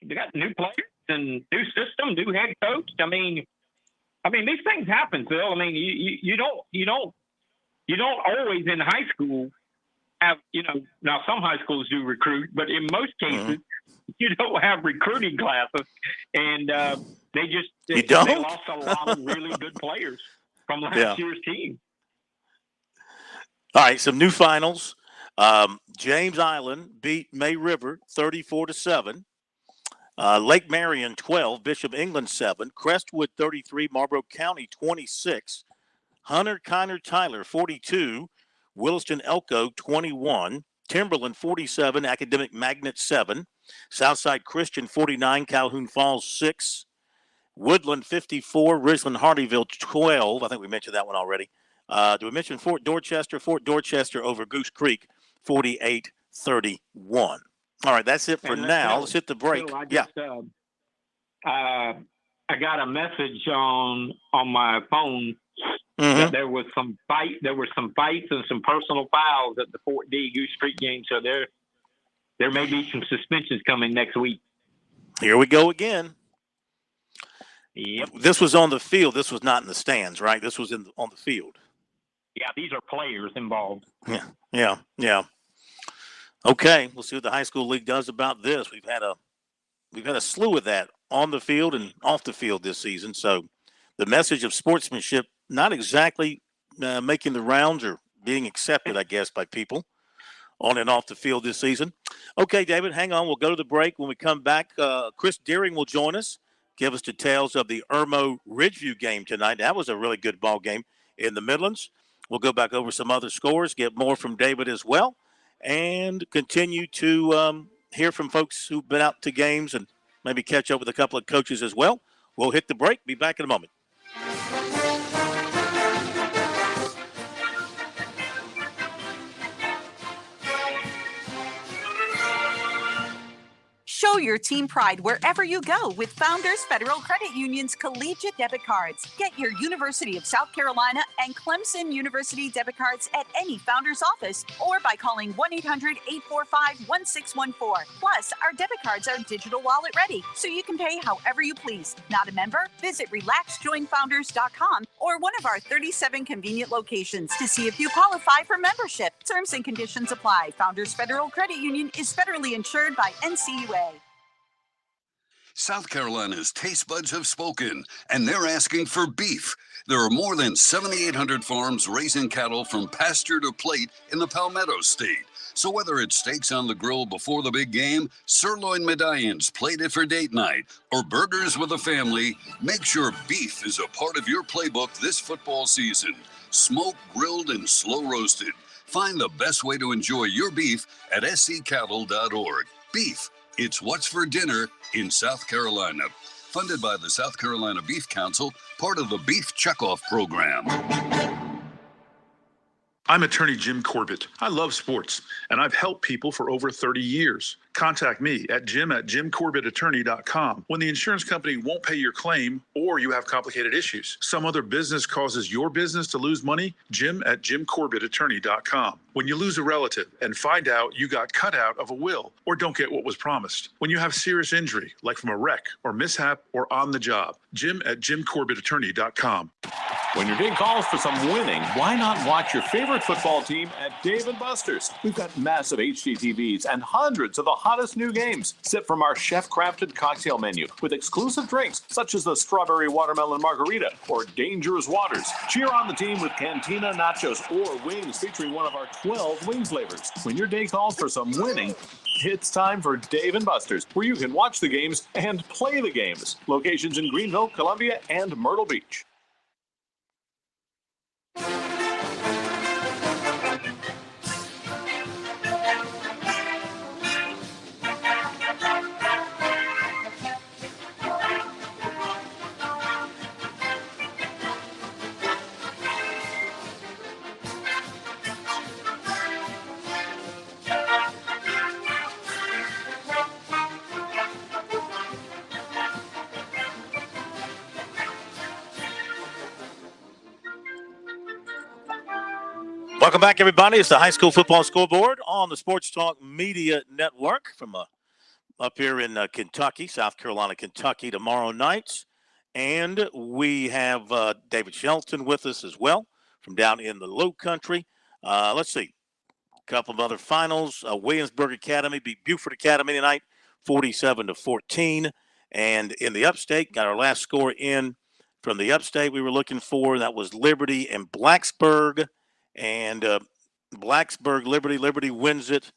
They got new players and new system, new head coach. I mean, these things happen, Phil. I mean, you don't always in high school have, now some high schools do recruit, but in most cases, you don't have recruiting classes. And they lost a lot of really good players from last year's team. All right, some new finals. James Island beat May River 34-7. Lake Marion 12, Bishop England 7, Crestwood 33, Marlboro County 26, Hunter Kiner Tyler 42, Williston Elko 21, Timberland 47, Academic Magnet 7, Southside Christian 49, Calhoun Falls 6, Woodland 54, Ridgeland Hardyville 12. I think we mentioned that one already. Do we mention Fort Dorchester? Fort Dorchester over Goose Creek 48-31. All right, that's it for now. Let's hit the break. I got a message on my phone that there was some fight. There were some fights and some personal fouls at the Fort D Goose Creek game. So there may be some suspensions coming next week. Here we go again. Yep. This was on the field. This was not in the stands, right? This was on the field. Yeah, these are players involved. Yeah. Okay, we'll see what the high school league does about this. We've had a slew of that on the field and off the field this season. So the message of sportsmanship not exactly making the rounds or being accepted, I guess, by people on and off the field this season. Okay, David, hang on. We'll go to the break. When we come back, Chris Deering will join us, give us details of the Irmo Ridgeview game tonight. That was a really good ball game in the Midlands. We'll go back over some other scores, get more from David as well, and continue to hear from folks who've been out to games and maybe catch up with a couple of coaches as well. We'll hit the break. Be back in a moment. Show your team pride wherever you go with Founders Federal Credit Union's collegiate debit cards. Get your University of South Carolina and Clemson University debit cards at any Founders office or by calling 1-800-845-1614. Plus, our debit cards are digital wallet ready, so you can pay however you please. Not a member? Visit relaxjoinfounders.com or one of our 37 convenient locations to see if you qualify for membership. Terms and conditions apply. Founders Federal Credit Union is federally insured by NCUA. South Carolina's taste buds have spoken, and they're asking for beef. There are more than 7,800 farms raising cattle from pasture to plate in the Palmetto State. So whether it's steaks on the grill before the big game, sirloin medallions plated for date night, or burgers with a family, make sure beef is a part of your playbook this football season. Smoked, grilled, and slow roasted. Find the best way to enjoy your beef at scattle.org. Beef. It's what's for dinner in South Carolina. Funded by the South Carolina Beef Council, part of the Beef Checkoff Program. I'm attorney Jim Corbett. I love sports, and I've helped people for over 30 years. Contact me at jim@jimcorbettattorney.com when the insurance company won't pay your claim or you have complicated issues. Some other business causes your business to lose money, jim@jimcorbettattorney.com. When you lose a relative and find out you got cut out of a will or don't get what was promised. When you have serious injury, like from a wreck or mishap or on the job, jim@jimcorbettattorney.com. When your day calls for some winning, why not watch your favorite football team at Dave & Buster's? We've got massive HD TVs and hundreds of the hottest new games. Sip from our chef-crafted cocktail menu with exclusive drinks such as the Strawberry Watermelon Margarita or Dangerous Waters. Cheer on the team with Cantina Nachos or wings featuring one of our 12 wing flavors. When your day calls for some winning, it's time for Dave & Buster's, where you can watch the games and play the games. Locations in Greenville, Columbia, and Myrtle Beach. Welcome back, everybody. It's the High School Football Scoreboard on the Sports Talk Media Network from up here in Kentucky, South Carolina, Kentucky, tomorrow night. And we have David Shelton with us as well from down in the Low Country. Let's see. A couple of other finals. Williamsburg Academy beat Beaufort Academy tonight, 47-14. And in the Upstate, got our last score in from the Upstate we were looking for. That was Liberty and Blacksburg. And Blacksburg, Liberty wins it,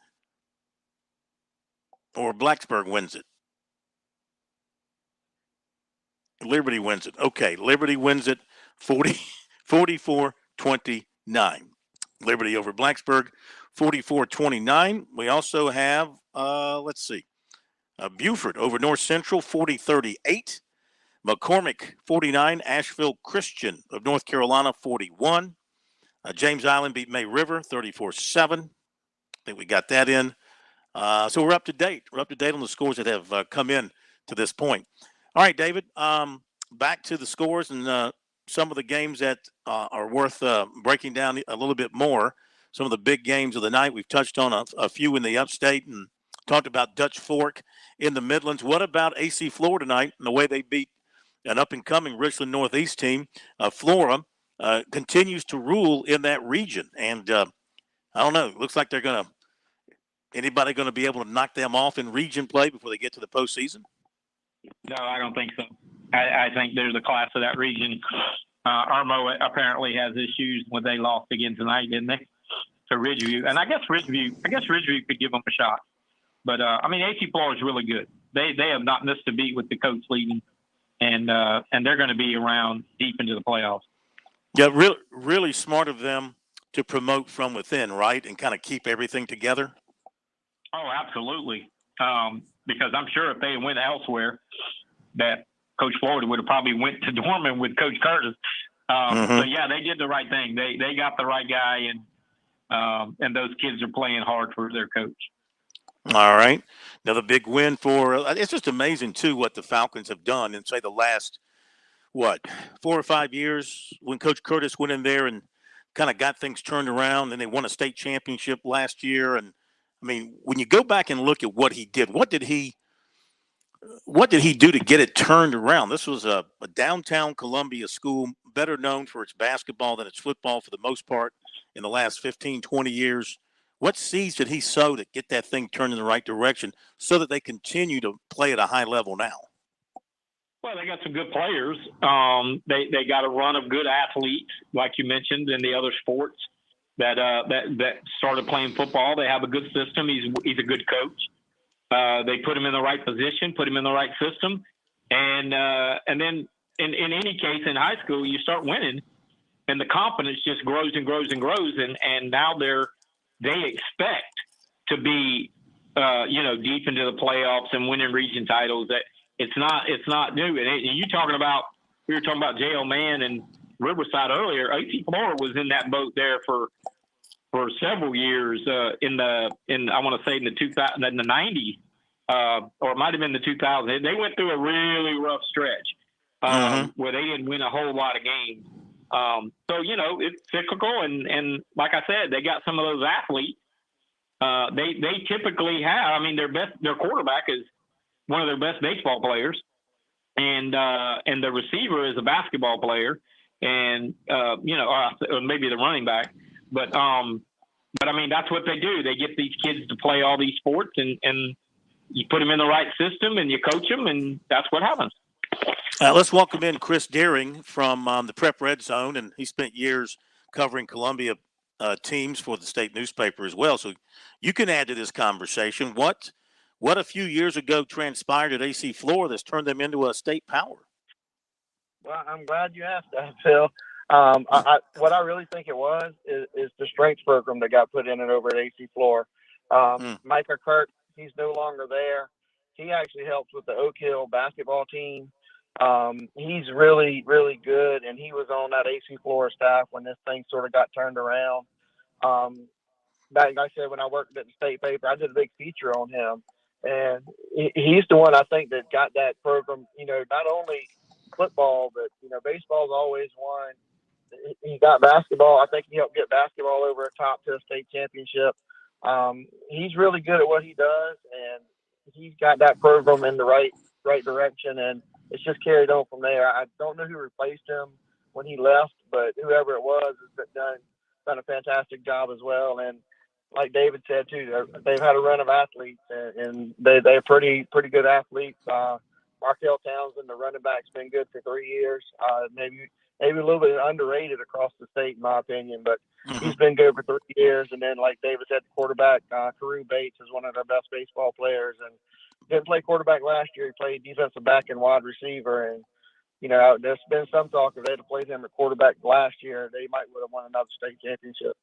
or Blacksburg wins it. Liberty wins it. Okay, Liberty wins it 44-29. Liberty over Blacksburg, 44-29. We also have, let's see, Beaufort over North Central, 40-38. McCormick, 49. Asheville Christian of North Carolina, 41. James Island beat May River 34-7. I think we got that in. So we're up to date. We're up to date on the scores that have come in to this point. All right, David, back to the scores and some of the games that are worth breaking down a little bit more. Some of the big games of the night. We've touched on a few in the Upstate and talked about Dutch Fork in the Midlands. What about AC Flora tonight and the way they beat an up-and-coming Richland Northeast team? Flora continues to rule in that region. And I don't know, it looks like anybody going to be able to knock them off in region play before they get to the postseason? No, I don't think so. I think there's a class of that region. Irmo apparently has issues when they lost again tonight, didn't they? To Ridgeview. And I guess Ridgeview could give them a shot. But, AC Flora is really good. They have not missed a beat with the coach leading. And they're going to be around deep into the playoffs. Yeah, really smart of them to promote from within, right, and kind of keep everything together. Oh, absolutely. Because I'm sure if they went elsewhere, that Coach Florida would have probably went to Dorman with Coach Curtis. So yeah, they did the right thing. They got the right guy, and those kids are playing hard for their coach. All right, another big win for. It's just amazing too what the Falcons have done in say the last 4 or 5 years when Coach Curtis went in there and kind of got things turned around. And they won a state championship last year. And I mean, when you go back and look at what he did, what did he do to get it turned around? This was a downtown Columbia school, better known for its basketball than its football for the most part in the last 15, 20 years. What seeds did he sow to get that thing turned in the right direction so that they continue to play at a high level now? Well, they got some good players. They got a run of good athletes, like you mentioned, in the other sports that started playing football. They have a good system. He's a good coach. They put him in the right position, put him in the right system, and then in any case in high school you start winning, and the confidence just grows and grows and grows, and now they expect to be deep into the playoffs and winning region titles. That it's not new. And we were talking about J.L. Mann and Riverside earlier. AC Flora was in that boat there for several years I want to say in the 90s, or it might have been the 2000s. They went through a really rough stretch where they didn't win a whole lot of games. So it's cyclical, and like I said, they got some of those athletes. They typically have. I mean, their quarterback is one of their best baseball players, and the receiver is a basketball player, and or maybe the running back. But I mean, that's what they do. They get these kids to play all these sports, and you put them in the right system, and you coach them, and that's what happens. Let's welcome in Chris Deering from the Prep Red Zone, and he spent years covering Columbia teams for the state newspaper as well. So you can add to this conversation. What a few years ago transpired at AC Flora that's turned them into a state power? Well, I'm glad you asked that, Phil. What I really think it was is the strength program that got put in it over at AC Flora. Micah Kirk, he's no longer there. He actually helps with the Oak Hill basketball team. He's really, really good, and he was on that AC Flora staff when this thing sort of got turned around. Like I said, when I worked at the state paper, I did a big feature on him, and he's the one I think that got that program, not only football, but, baseball's always won. He got basketball. I think he helped get basketball over the top to a state championship. He's really good at what he does, and he's got that program in the right direction, and it's just carried on from there. I don't know who replaced him when he left, but whoever it was has done a fantastic job as well. And like David said too, they've had a run of athletes, and they're pretty good athletes. Markel Townsend, the running back's been good for 3 years. Maybe a little bit underrated across the state, in my opinion, but he's been good for 3 years. And then, like David said, the quarterback, Carew Bates, is one of our best baseball players, and didn't play quarterback last year. He played defensive back and wide receiver. And, there's been some talk if they had played him at quarterback last year, they might would have won another state championship.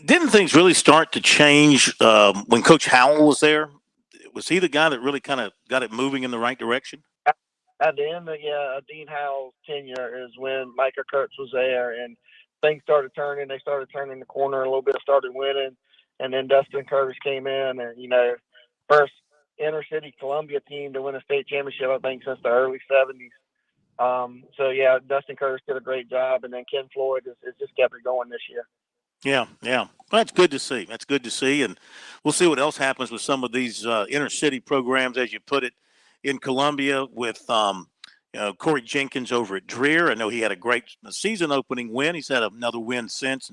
Didn't things really start to change when Coach Howell was there? Was he the guy that really kind of got it moving in the right direction? At the end of Dean Howell's tenure is when Micah Kurtz was there, and things started turning. They started turning the corner a little bit, started winning, and then Dustin Curtis came in, and first inner city Columbia team to win a state championship, I think, since the early 70s. Dustin Curtis did a great job, and then Ken Floyd has just kept it going this year. Yeah. Well, that's good to see. And we'll see what else happens with some of these inner city programs, as you put it, in Columbia with Corey Jenkins over at Dreer. I know he had a great season opening win. He's had another win since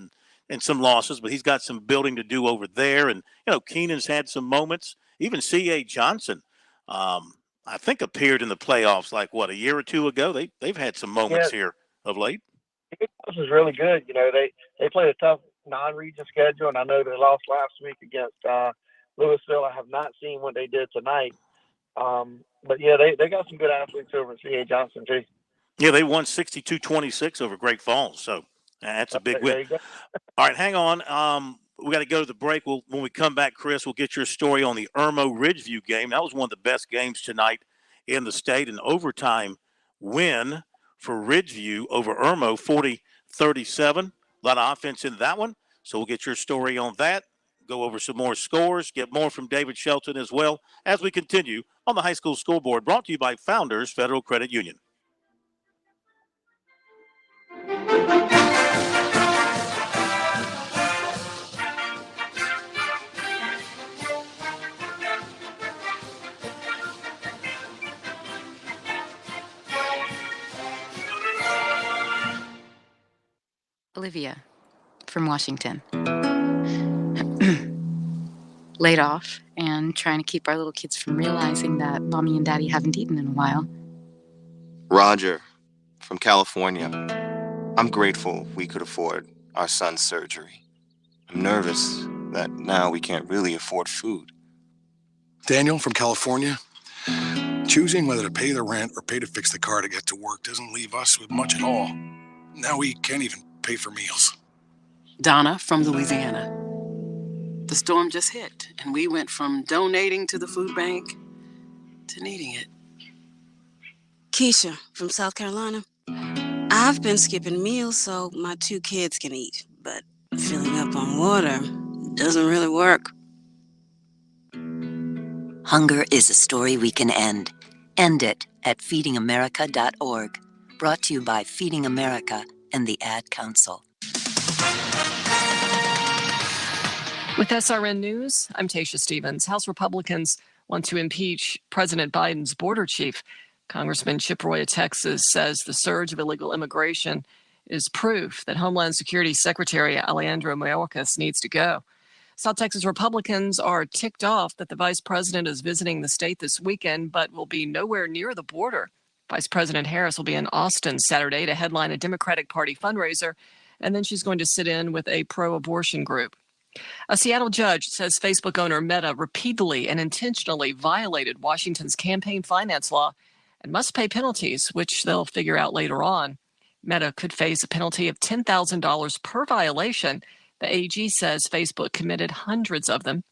and some losses, but he's got some building to do over there. And, Keenan's had some moments. Even C.A. Johnson, I think, appeared in the playoffs a year or two ago. They've had some moments here of late. This is really good. They played a tough non-region schedule, and I know they lost last week against Louisville. I have not seen what they did tonight. But they got some good athletes over at C.A. Johnson too. Yeah, they won 62-26 over Great Falls, so that's a big win. All right, hang on. We got to go to the break. When we come back, Chris, we'll get your story on the Irmo Ridgeview game. That was one of the best games tonight in the state, an overtime win for Ridgeview over Irmo, 40-37. A lot of offense in that one, so we'll get your story on that. Go over some more scores, get more from David Shelton as well as we continue on the High School Scoreboard, brought to you by Founders Federal Credit Union. Olivia from Washington. Laid off and trying to keep our little kids from realizing that mommy and daddy haven't eaten in a while. Roger from California. I'm grateful we could afford our son's surgery. I'm nervous that now we can't really afford food. Daniel from California. Choosing whether to pay the rent or pay to fix the car to get to work doesn't leave us with much at all. Now we can't even pay for meals. Donna from Louisiana. The storm just hit, and we went from donating to the food bank to needing it. Keisha from South Carolina. I've been skipping meals so my 2 kids can eat, but filling up on water doesn't really work. Hunger is a story we can end. End it at feedingamerica.org. Brought to you by Feeding America and the Ad Council. With SRN News, I'm Tasha Stevens. House Republicans want to impeach President Biden's border chief. Congressman Chip Roy of Texas says the surge of illegal immigration is proof that Homeland Security Secretary Alejandro Mayorkas needs to go. South Texas Republicans are ticked off that the vice president is visiting the state this weekend, but will be nowhere near the border. Vice President Harris will be in Austin Saturday to headline a Democratic Party fundraiser, and then she's going to sit in with a pro-abortion group. A Seattle judge says Facebook owner Meta repeatedly and intentionally violated Washington's campaign finance law and must pay penalties, which they'll figure out later on. Meta could face a penalty of $10,000 per violation. The AG says Facebook committed hundreds of them.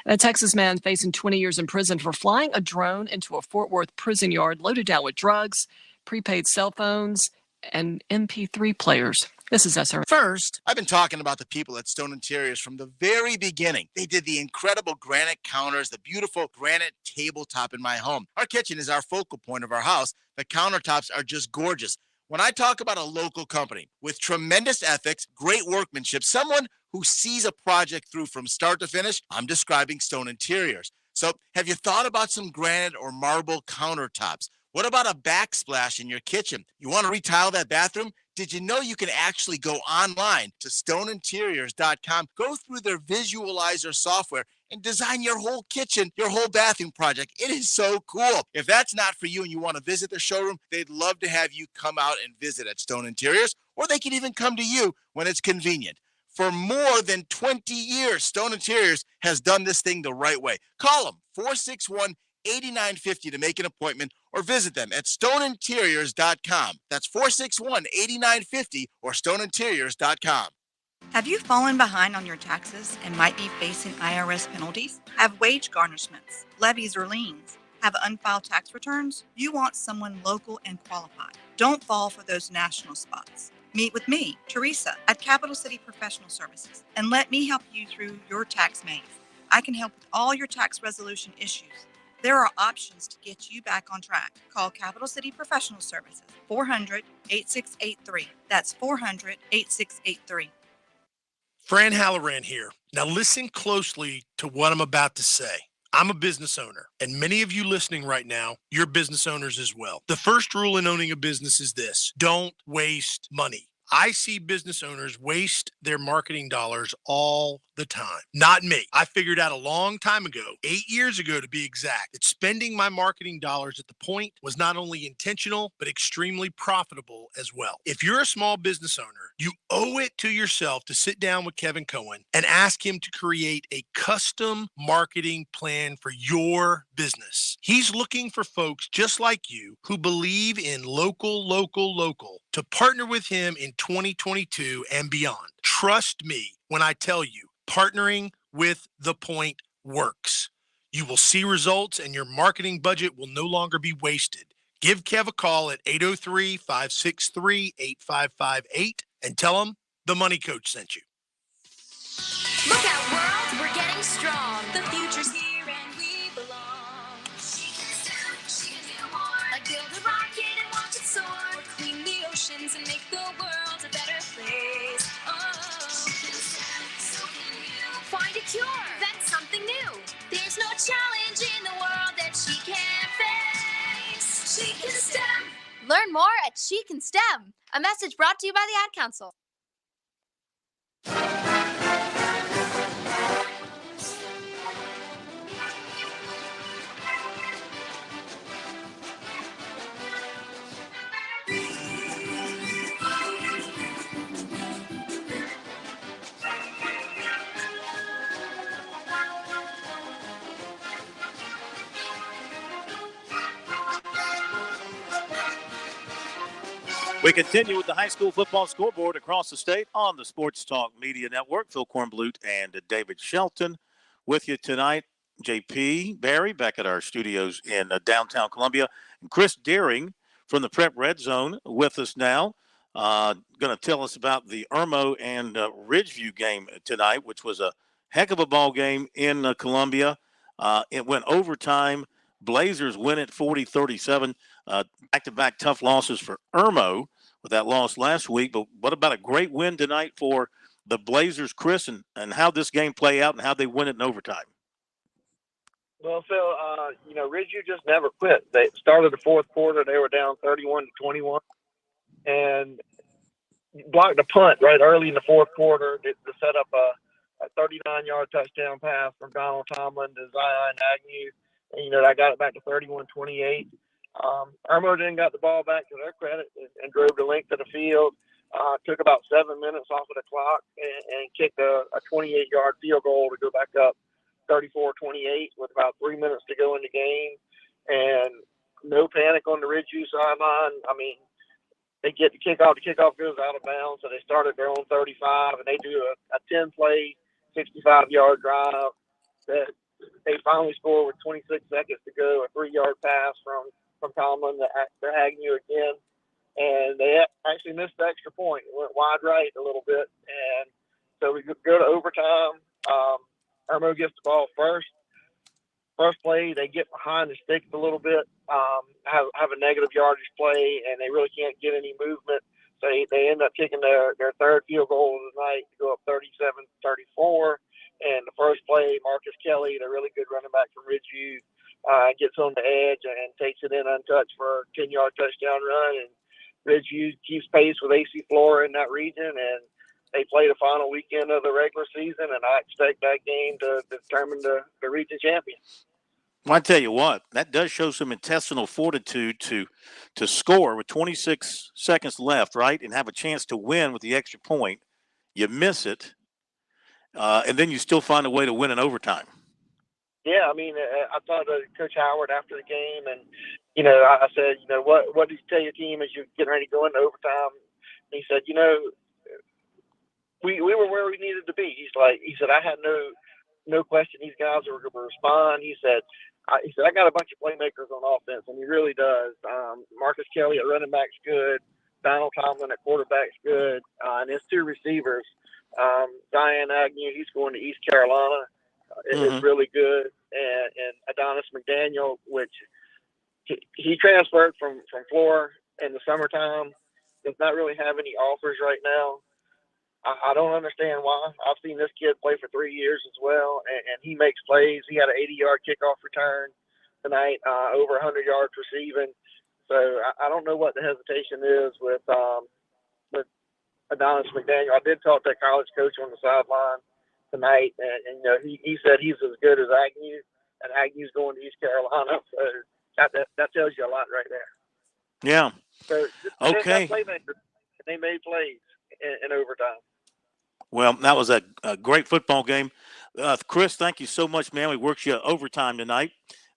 And a Texas man facing 20 years in prison for flying a drone into a Fort Worth prison yard loaded down with drugs, prepaid cell phones, and MP3 players. This is SR. First, I've been talking about the people at Stone Interiors from the very beginning. They did the incredible granite counters, the beautiful granite tabletop in my home. Our kitchen is our focal point of our house. The countertops are just gorgeous. When I talk about a local company with tremendous ethics, great workmanship, someone who sees a project through from start to finish, I'm describing Stone Interiors. So have you thought about some granite or marble countertops? What about a backsplash in your kitchen? You want to retile that bathroom? Did you know you can actually go online to stoneinteriors.com, go through their visualizer software, and design your whole kitchen, your whole bathroom project? It is so cool. If that's not for you and you want to visit their showroom, they'd love to have you come out and visit at Stone Interiors, or they can even come to you when it's convenient. For more than 20 years, Stone Interiors has done this thing the right way. Call them 461-8950 to make an appointment, or visit them at stoneinteriors.com. That's 461-8950 or stoneinteriors.com. Have you fallen behind on your taxes and might be facing IRS penalties? Have wage garnishments, levies, or liens? Have unfiled tax returns? You want someone local and qualified. Don't fall for those national spots. Meet with me, Teresa, at Capital City Professional Services, and let me help you through your tax maze. I can help with all your tax resolution issues. There are options to get you back on track. Call Capital City Professional Services, 400-8683. That's 400-8683. Fran Halloran here. Now listen closely to what I'm about to say. I'm a business owner, and many of you listening right now, you're business owners as well. The first rule in owning a business is this: don't waste money. I see business owners waste their marketing dollars all the time. Not me. I figured out a long time ago, 8 years ago to be exact, that spending my marketing dollars at the point was not only intentional, but extremely profitable as well. If you're a small business owner, you owe it to yourself to sit down with Kevin Cohen and ask him to create a custom marketing plan for your business. He's looking for folks just like you who believe in local to partner with him in 2022 and beyond. Trust me when I tell you, partnering with The Point works. You will see results and your marketing budget will no longer be wasted. Give Kev a call at 803-563-8558 and tell him the Money Coach sent you. Look out, world, we're getting strong. The future's here and we belong. Like build a rocket and watch it soar. Clean the oceans and make the world a better place. Oh, find a cure. That's something new. There's no challenge in the world that she can't face. She can STEM. Learn more at She Can STEM. A message brought to you by the Ad Council. We continue with the high school football scoreboard across the state on the Sports Talk Media Network. Phil Kornblut and David Shelton with you tonight. JP Barry back at our studios in downtown Columbia. And Chris Deering from the Prep Red Zone with us now. Going to tell us about the Irmo and Ridgeview game tonight, which was a heck of a ball game in Columbia. It went overtime. Blazers win it 40-37. Back-to-back tough losses for Irmo with that loss last week. But what about a great win tonight for the Blazers, Chris, and how this game play out and how they win it in overtime? Well, Phil, Ridgeview just never quit. They started the fourth quarter; they were down 31-21, and blocked a punt right early in the fourth quarter to set up a 39-yard touchdown pass from Donald Tomlin to Zion Agnew. And, that got it back to 31-28. Irmo then got the ball back to their credit and drove the length of the field. Took about 7 minutes off of the clock and kicked a 28-yard field goal to go back up 34-28 with about 3 minutes to go in the game. And no panic on the Ridgeview sideline. I mean, they get the kickoff. The kickoff goes out of bounds, so they start at their own 35, and they do a 10-play, 65-yard drive that they finally score with 26 seconds to go, a 3-yard pass from Tomlin to Agnew again. And they actually missed the extra point. It went wide right a little bit. And so we go to overtime. Irmo gets the ball first. First play, they get behind the sticks a little bit, have a negative yardage play, and they really can't get any movement. So they end up kicking their third field goal of the night to go up 37-34. And the first play, Marcus Kelly, the really good running back from Ridgeview, gets on the edge and takes it in untouched for a 10-yard touchdown run. And Ridgeview keeps pace with AC Flora in that region, and they play the final weekend of the regular season, and I expect that game to determine the region champion. Well, I tell you what, that does show some intestinal fortitude to score with 26 seconds left, right, and have a chance to win with the extra point. You miss it, and then you still find a way to win in overtime. Yeah, I mean, I talked to Coach Howard after the game, and I said, what did you tell your team as you're getting ready to go into overtime? And he said, we were where we needed to be. He said, I had no question these guys were going to respond. He said, I got a bunch of playmakers on offense, and he really does. Marcus Kelly at running back's good. Donald Tomlin at quarterback's good. And his two receivers, Zion Agnew, he's going to East Carolina, is really good. And Adonis McDaniel, which he transferred from Florida in the summertime, does not really have any offers right now. I don't understand why. I've seen this kid play for 3 years as well, and he makes plays. He had an 80-yard kickoff return tonight, over 100 yards receiving. So I don't know what the hesitation is with Adonis McDaniel. I did talk to a college coach on the sideline tonight, and he said he's as good as Agnew, and Agnew's going to East Carolina. So that tells you a lot right there. Yeah. So okay. They made plays in overtime. Well, that was a great football game. Chris, thank you so much, man. We worked you overtime tonight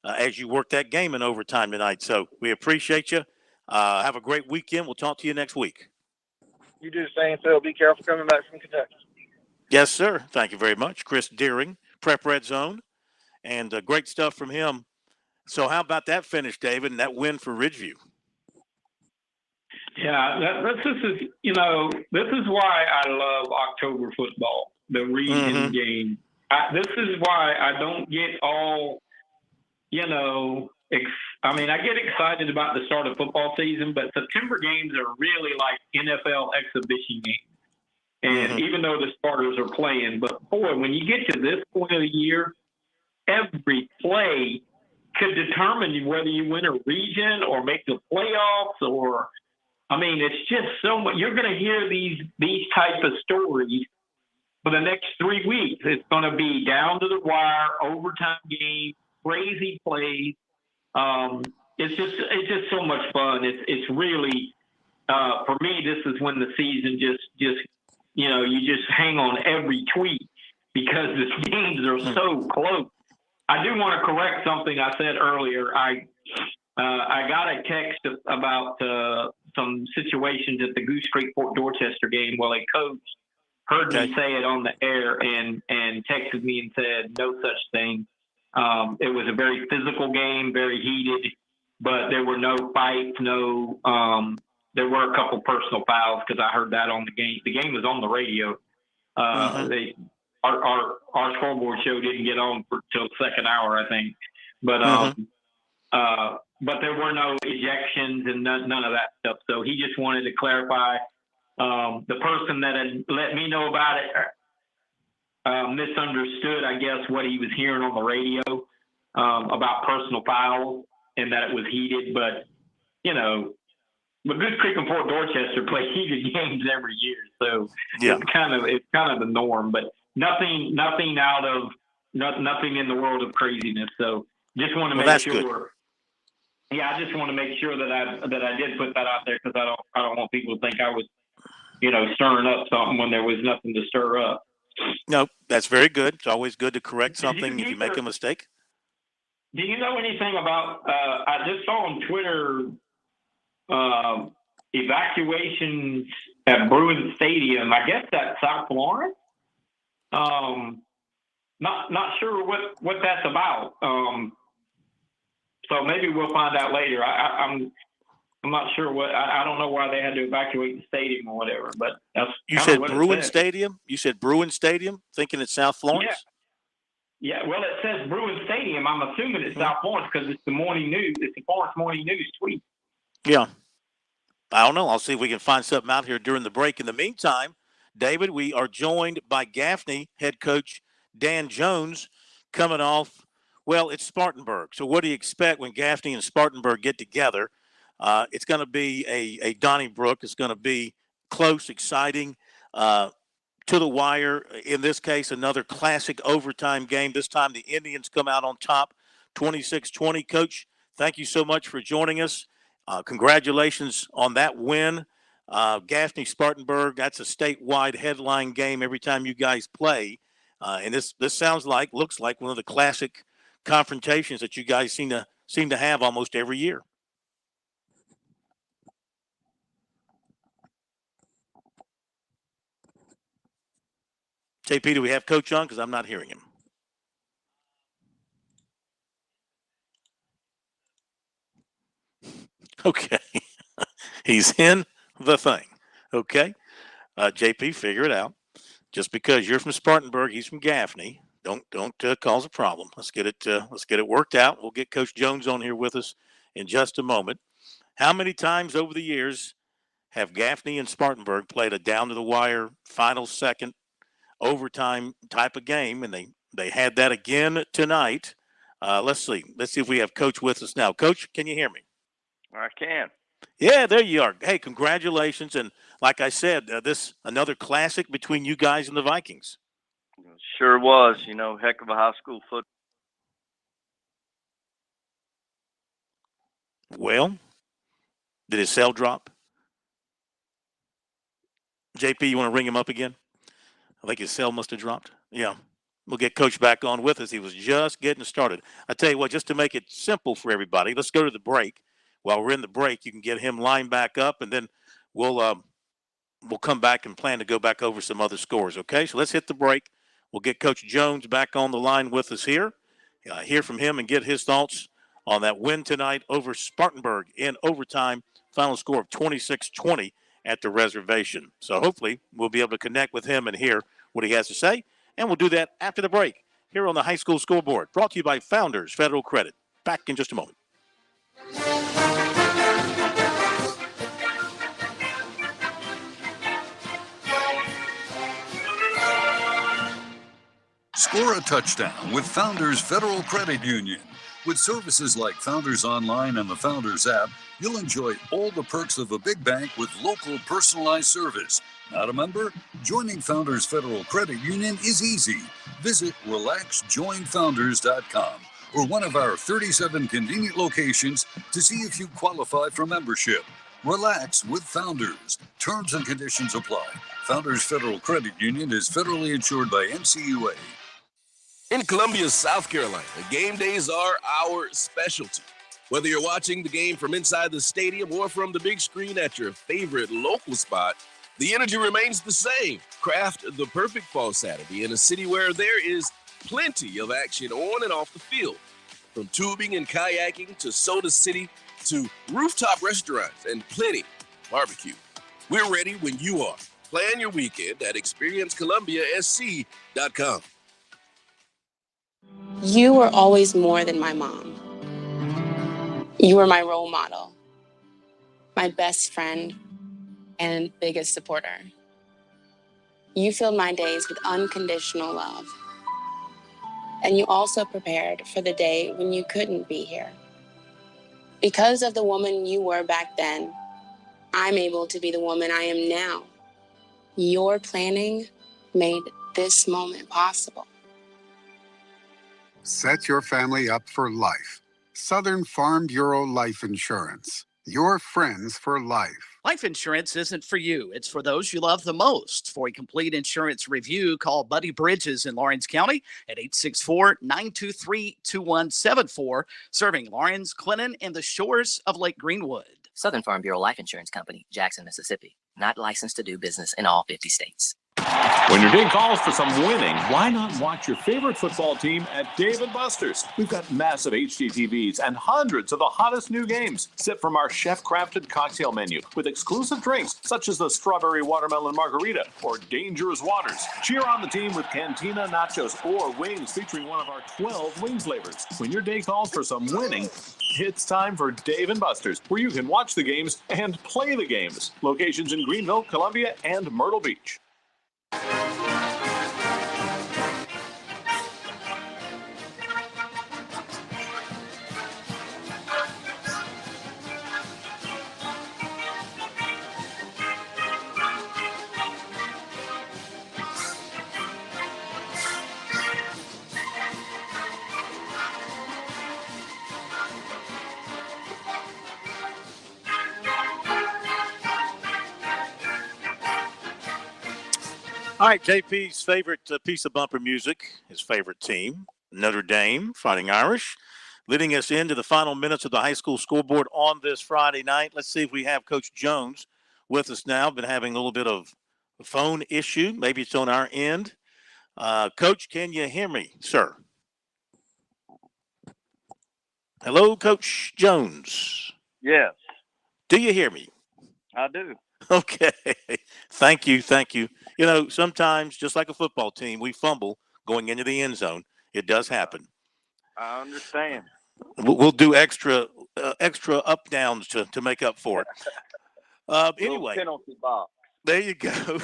as you worked that game in overtime tonight. So we appreciate you. Have a great weekend. We'll talk to you next week. You do the same, Phil. Be careful coming back from Kentucky. Yes, sir. Thank you very much. Chris Deering, Prep Red Zone, and great stuff from him. So how about that finish, David, and that win for Ridgeview? Yeah, this is why I love October football, the region game. This is why I don't get all, I get excited about the start of football season, but September games are really like NFL exhibition games. And even though the starters are playing, but boy, when you get to this point of the year, every play could determine whether you win a region or make the playoffs or – it's just so much. You're going to hear these type of stories for the next 3 weeks. It's going to be down to the wire, overtime game, crazy plays. It's just so much fun. It's really for me. This is when the season just you just hang on every tweet because the games are so close. I do want to correct something I said earlier. I got a text about some situations at the Goose Creek Fort Dorchester game. Well, a coach heard me say it on the air and texted me and said no such thing. It was a very physical game, very heated, but there were no fights, there were a couple personal fouls because I heard that on the game. The game was on the radio. Our scoreboard show didn't get on till second hour, I think. But there were no ejections and none of that stuff. So he just wanted to clarify. The person that had let me know about it misunderstood, I guess, what he was hearing on the radio. about personal fouls and that it was heated. But, but Goose Creek and Fort Dorchester play heated games every year. So Yeah. it's kind of the norm, but nothing in the world of craziness. So just want to make that's sure. good. Yeah, I just want to make sure that I did put that out there because I don't want people to think I was, stirring up something when there was nothing to stir up. No, that's very good. It's always good to correct something if you make a mistake. Do you know anything about? I just saw on Twitter evacuations at Bruin Stadium. I guess that's South Florence. Not sure what that's about. So maybe we'll find out later. I'm not sure what. I don't know why they had to evacuate the stadium or whatever. But that's You kinda said what it Bruin said. Stadium. You said Bruin Stadium. Thinking it's South Florence. Yeah. Well, it says Bruin Stadium. I'm assuming it's South Florence because it's the morning news. It's the Florence Morning News tweet. Yeah. I don't know. I'll see if we can find something out here during the break. In the meantime, David, we are joined by Gaffney head coach Dan Jones coming off. Well, it's Spartanburg. So what do you expect when Gaffney and Spartanburg get together? It's going to be a Donnybrook. It's going to be close, exciting, to the wire. In this case, another classic overtime game. This time the Indians come out on top, 26-20. Coach, thank you so much for joining us. Congratulations on that win. Gaffney Spartanburg, that's a statewide headline game every time you guys play. And this looks like one of the classic confrontations that you guys seem to have almost every year. JP, do we have Coach on? Because I'm not hearing him. Okay. He's in the thing. Okay. JP, figure it out. Just because you're from Spartanburg, he's from Gaffney. Don't cause a problem. Let's get it worked out. We'll get Coach Jones on here with us in just a moment. How many times over the years have Gaffney and Spartanburg played a down to the wire, final second, overtime type of game? And they had that again tonight. Let's see if we have Coach with us now. Coach, can you hear me? I can. Yeah, there you are. Hey, congratulations. And like I said, this another classic between you guys and the Vikings. Sure was. Heck of a high school football. Well, did his cell drop? JP, you want to ring him up again? I think his cell must have dropped. Yeah. We'll get Coach back on with us. He was just getting started. I tell you what, just to make it simple for everybody, let's go to the break. While we're in the break, you can get him lined back up, and then we'll come back and plan to go back over some other scores, okay? So let's hit the break. We'll get Coach Jones back on the line with us here, hear from him and get his thoughts on that win tonight over Spartanburg in overtime, final score of 26-20 at the reservation. So hopefully we'll be able to connect with him and hear what he has to say, and we'll do that after the break here on the High School Scoreboard, brought to you by Founders Federal Credit. Back in just a moment. Score a touchdown with Founders Federal Credit Union. With services like Founders Online and the Founders app, you'll enjoy all the perks of a big bank with local personalized service. Not a member? Joining Founders Federal Credit Union is easy. Visit relaxjoinfounders.com or one of our 37 convenient locations to see if you qualify for membership. Relax with Founders. Terms and conditions apply. Founders Federal Credit Union is federally insured by NCUA. In Columbia, South Carolina, game days are our specialty. Whether you're watching the game from inside the stadium or from the big screen at your favorite local spot, the energy remains the same. Craft the perfect fall Saturday in a city where there is plenty of action on and off the field. From tubing and kayaking to Soda City to rooftop restaurants and plenty barbecue. We're ready when you are. Plan your weekend at experiencecolumbiasc.com. You were always more than my mom. You were my role model, my best friend, and biggest supporter. You filled my days with unconditional love. And you also prepared for the day when you couldn't be here. Because of the woman you were back then, I'm able to be the woman I am now. Your planning made this moment possible. Set your family up for life. Southern Farm Bureau Life Insurance. Your friends for life. Life insurance isn't for you. It's for those you love the most. For a complete insurance review, call Buddy Bridges in Lawrence County at 864-923-2174, serving Lawrence, Clinton, and the shores of Lake Greenwood. Southern Farm Bureau Life Insurance Company, Jackson, Mississippi. Not licensed to do business in all 50 states. When your day calls for some winning, why not watch your favorite football team at Dave & Buster's? We've got massive HDTVs and hundreds of the hottest new games. Sip from our chef-crafted cocktail menu with exclusive drinks such as the Strawberry Watermelon Margarita or Dangerous Waters. Cheer on the team with Cantina Nachos or wings featuring one of our 12 wing flavors. When your day calls for some winning, it's time for Dave & Buster's, where you can watch the games and play the games. Locations in Greenville, Columbia, and Myrtle Beach. All right, JP's favorite piece of bumper music, his favorite team, Notre Dame, Fighting Irish, leading us into the final minutes of the high school scoreboard on this Friday night. Let's see if we have Coach Jones with us now. Been having a little bit of a phone issue. Maybe it's on our end. Coach, can you hear me, sir? Hello, Coach Jones. Yes. Do you hear me? I do. Okay. Thank you. You know, sometimes, just like a football team, we fumble going into the end zone. It does happen. I understand. We'll do extra up downs to make up for it. Anyway, penalty box. There you go.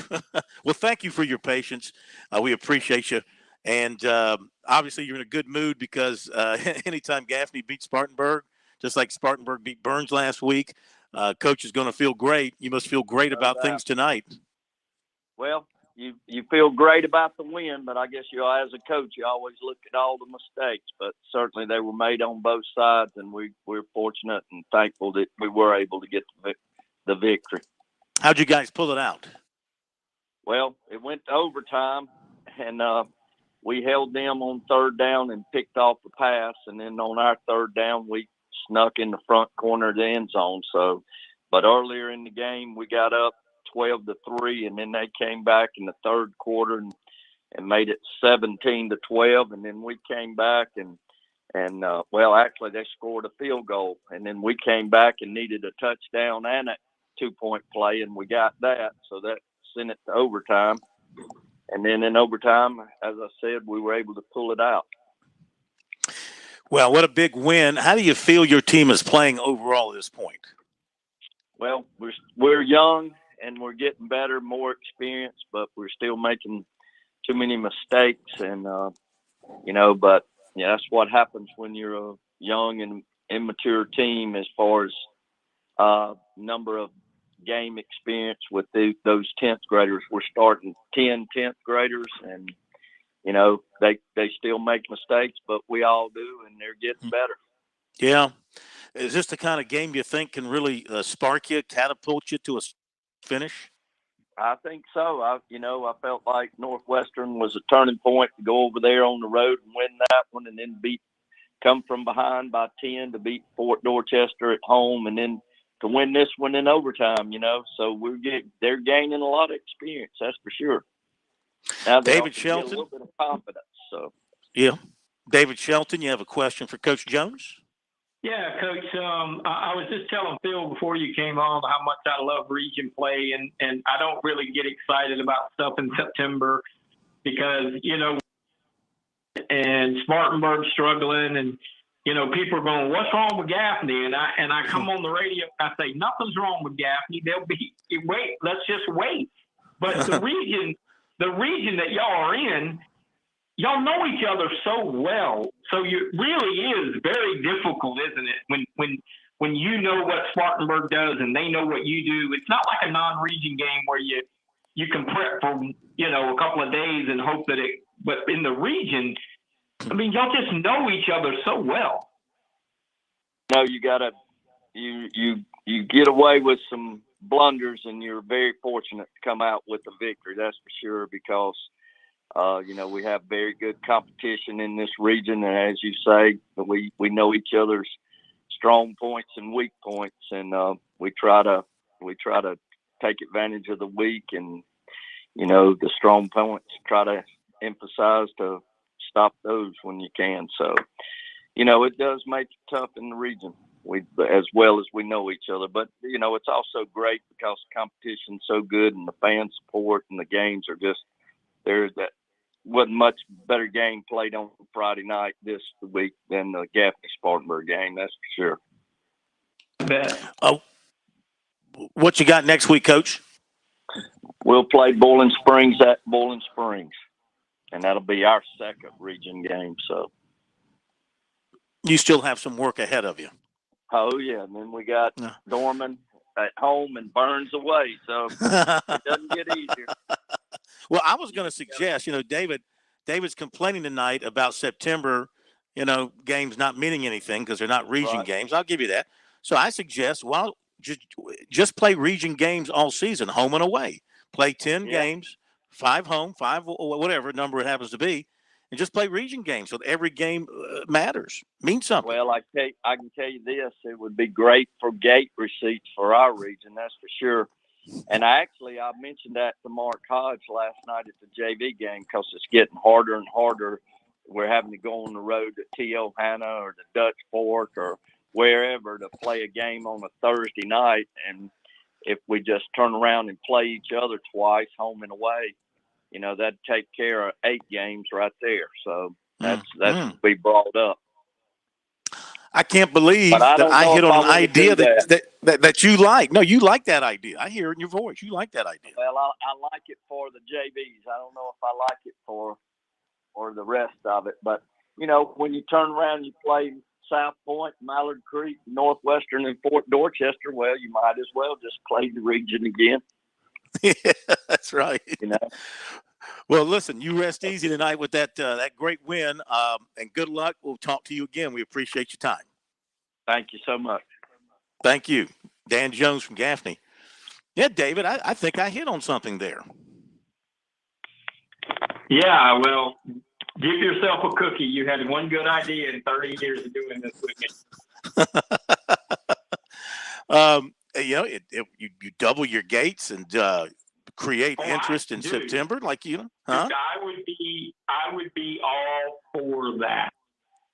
Well, thank you for your patience. We appreciate you. And obviously, you're in a good mood because anytime Gaffney beats Spartanburg, just like Spartanburg beat Burns last week, Coach is going to feel great. You must feel great about things tonight. Well, you feel great about the win, but I guess as a coach, you always look at all the mistakes. But certainly they were made on both sides, and we're fortunate and thankful that we were able to get the victory. How'd you guys pull it out? Well, it went to overtime, and we held them on third down and picked off the pass, and then on our third down, we snuck in the front corner of the end zone. But earlier in the game, we got up 12-3, and then they came back in the third quarter and made it 17-12, and then we came back and actually they scored a field goal, and then we came back and needed a touchdown and a 2-point play, and we got that, so that sent it to overtime. And then in overtime, as I said, we were able to pull it out. Well, what a big win. How do you feel your team is playing overall at this point? Well, we're young and we're getting better, more experience, but we're still making too many mistakes. And, but that's what happens when you're a young and immature team as far as number of game experience with those 10th graders. We're starting 10 10th graders, and they still make mistakes, but we all do, and they're getting better. Yeah. Is this the kind of game you think can really spark you, catapult you to a finish? I think so. I felt like Northwestern was a turning point to go over there on the road and win that one, and then come from behind by 10 to beat Fort Dorchester at home, and then to win this one in overtime. So they're gaining a lot of experience. That's for sure. Now David Shelton, get a little bit of confidence. So yeah, David Shelton, you have a question for Coach Jones? Yeah, Coach. I was just telling Phil before you came on how much I love region play, and I don't really get excited about stuff in September because and Spartanburg struggling, and people are going, "What's wrong with Gaffney?" And I come on the radio, I say, "Nothing's wrong with Gaffney. Wait. Let's just wait." But the region that y'all are in, y'all know each other so well. So it really is very difficult, isn't it? When you know what Spartanburg does and they know what you do. It's not like a non-region game where you can prep for, a couple of days and hope that it, but in the region, I mean, y'all just know each other so well. No, you gotta, you get away with some blunders and you're very fortunate to come out with a victory. That's for sure, because, we have very good competition in this region. And as you say, we know each other's strong points and weak points. And, we try to take advantage of the weak and, the strong points, try to emphasize to stop those when you can. So, it does make it tough in the region, as well as we know each other. But, it's also great because the competition's so good and the fan support and the games are just, that wasn't much better game played on Friday night this week than the Gaffney-Spartanburg game, that's for sure. What you got next week, Coach? We'll play Bowling Springs at Bowling Springs, and that'll be our second region game. So you still have some work ahead of you. Oh, yeah. And then we got Dorman at home and Burns away. So it doesn't get easier. Well, I was going to suggest, David's complaining tonight about September, games not meaning anything because they're not region games. I'll give you that. So I suggest, just play region games all season, home and away. Play 10 games, 5 home, 5 whatever number it happens to be, and just play region games so that every game matters, means something. Well, I can tell you this. It would be great for gate receipts for our region, that's for sure. And I mentioned that to Mark Hodge last night at the JV game because it's getting harder and harder. We're having to go on the road to T.O. Hanna or the Dutch Fork or wherever to play a game on a Thursday night. And if we just turn around and play each other twice, home and away, that'd take care of 8 games right there. So that's be brought up. I can't believe that I hit on an idea that you like. No, you like that idea. I hear it in your voice. You like that idea. Well, I like it for the JVs. I don't know if I like it for the rest of it. But, when you turn around and you play South Point, Mallard Creek, Northwestern, and Fort Dorchester, well, you might as well just play the region again. Yeah, that's right. Well, listen, you rest easy tonight with that great win, and good luck. We'll talk to you again. We appreciate your time. Thank you so much. Thank you. Dan Jones from Gaffney. Yeah, David, I think I hit on something there. Yeah, well, give yourself a cookie. You had one good idea in 30 years of doing this weekend. You double your gates and create interest in September, huh? I would be all for that.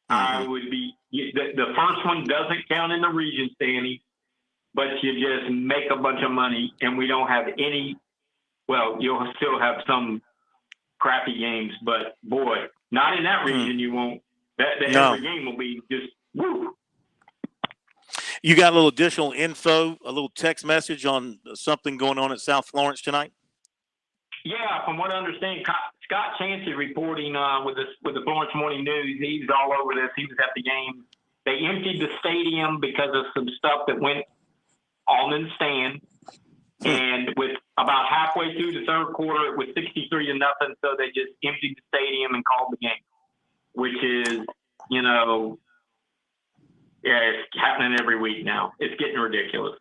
I would be. The first one doesn't count in the region standing, but you just make a bunch of money, and we don't have any. Well, you'll still have some crappy games, but boy, not in that region. You won't. Every game will be just woo. You got a little additional info, a little text message on something going on at South Florence tonight? Yeah, from what I understand, Scott Chance is reporting with the Florence Morning News. He's all over this. He was at the game. They emptied the stadium because of some stuff that went on in the stand. And with about halfway through the third quarter, it was 63-0. So they just emptied the stadium and called the game, which is, it's happening every week now. It's getting ridiculous.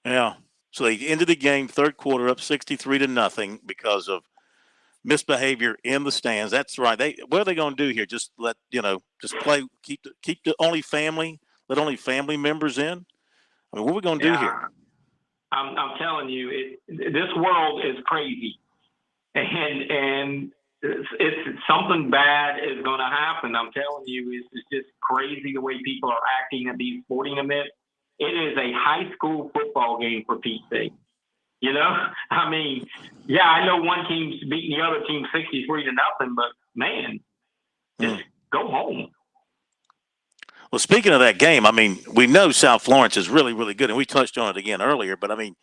Yeah. So they ended the game, third quarter, up 63-0 because of misbehavior in the stands. That's right. What are they going to do here? Just just play, keep the only family, let only family members in. I mean, what are we going to do here? I'm telling you, this world is crazy, and it's something bad is going to happen. I'm telling you, it's just crazy the way people are acting at these sporting events. It is a high school football game, for Pete's sake. I mean, yeah, I know one team's beating the other team 63-0, but man, just go home. Well, speaking of that game, I mean, we know South Florence is really, really good, and we touched on it again earlier, but I mean,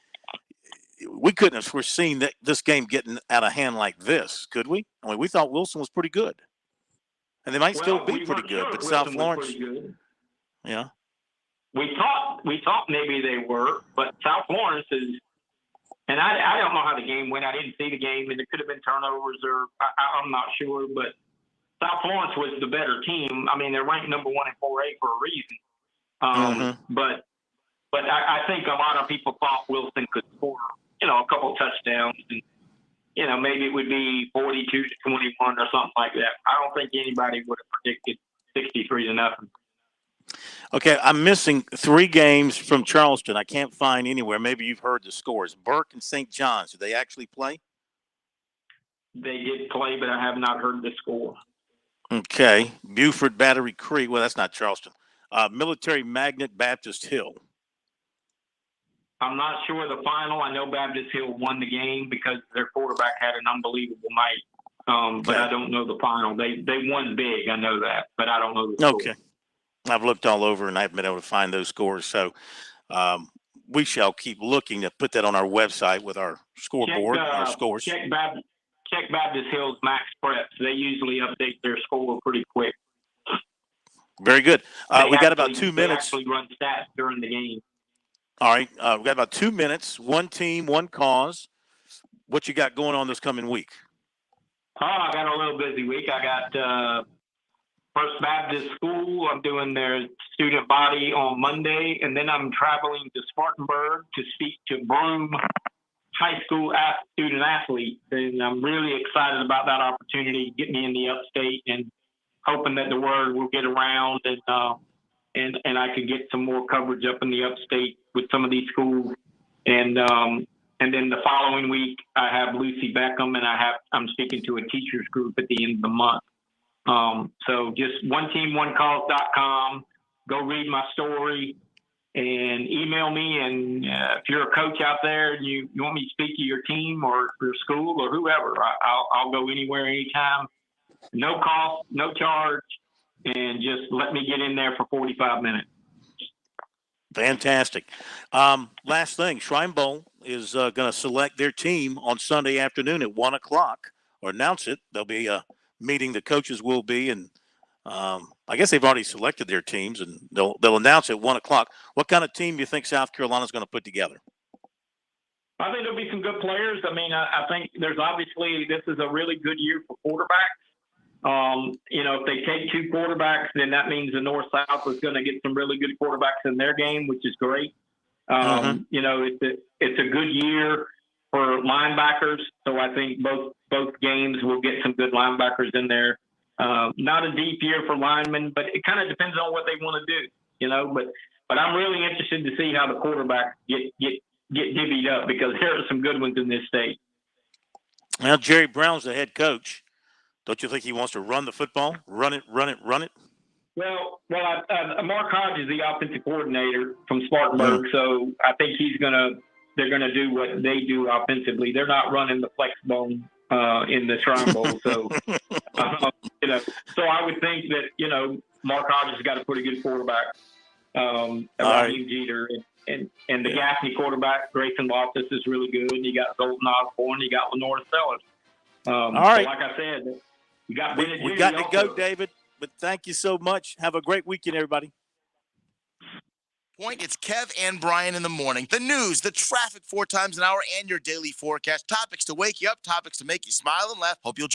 we couldn't have foreseen this game getting out of hand like this, could we? I mean, we thought Wilson was pretty good. And they might still Well, be we pretty weren't good, sure but if South Wilson was Florence, pretty good. yeah. We thought maybe they were, but South Florence is, and I don't know how the game went. I didn't see the game, and it could have been turnovers, or I'm not sure. But South Florence was the better team. I mean, they're ranked number 1 in 4A for a reason. But I think a lot of people thought Wilson could score, a couple touchdowns, and maybe it would be 42-21 or something like that. I don't think anybody would have predicted 63-0. Okay, I'm missing 3 games from Charleston. I can't find anywhere. Maybe you've heard the scores. Burke and St. John's, did they actually play? They did play, but I have not heard the score. Okay. Buford, Battery Creek. Well, that's not Charleston. Military Magnet, Baptist Hill. I'm not sure the final. I know Baptist Hill won the game because their quarterback had an unbelievable night. But I don't know the final. They won big. I know that, but I don't know the score. Okay. I've looked all over and I haven't been able to find those scores. So we shall keep looking to put that on our website with our scoreboard, our scores. Check Baptist Hill's Max Preps. They usually update their score pretty quick. Very good. We got about 2 minutes. They actually run stats during the game. All right. We've got about 2 minutes. One team, one cause. What you got going on this coming week? Oh, I got a little busy week. I got First Baptist School. I'm doing their student body on Monday, and then I'm traveling to Spartanburg to speak to Broome High School student athletes. And I'm really excited about that opportunity, get me in the upstate, and hoping that the word will get around and I could get some more coverage up in the upstate with some of these schools. And then the following week I have Lucy Beckham, and I'm speaking to a teachers group at the end of the month. So just oneteamonecause.com. Go read my story and email me. And if you're a coach out there and you want me to speak to your team or your school or whoever, I'll go anywhere, anytime. No cost, no charge, and just let me get in there for 45 minutes. Fantastic. Last thing, Shrine Bowl is going to select their team on Sunday afternoon at 1 o'clock, or announce it. There'll be a meeting the coaches will be, and I guess they've already selected their teams, and they'll announce at 1 o'clock. What kind of team do you think South Carolina's going to put together? I think there'll be some good players. I mean, I think there's obviously this is a really good year for quarterbacks. If they take 2 quarterbacks, then that means the North-South is going to get some really good quarterbacks in their game, which is great. It's a good year for linebackers, so I think both games will get some good linebackers in there. Not a deep year for linemen, but it kind of depends on what they want to do, But I'm really interested to see how the quarterbacks get divvied up, because there are some good ones in this state. Well, Jerry Brown's the head coach. Don't you think he wants to run the football? Run it? Well, Mark Hodge is the offensive coordinator from Spartanburg, so I think they're gonna do what they do offensively. They're not running the flex bone in the Shrine Bowl, so So I would think that Mark Hodge has got a pretty good quarterback. Raheem Jeter and the Gaffney quarterback, Grayson Loftus, is really good. You got Golden Osborne, you got Lenore Sellers. All right. So like I said, you got Bennett We Jr. got to also. go, David. But thank you so much. Have a great weekend, everybody. Point. It's Kev and Brian in the morning. The news, the traffic 4 times an hour, and your daily forecast. Topics to wake you up, topics to make you smile and laugh. Hope you'll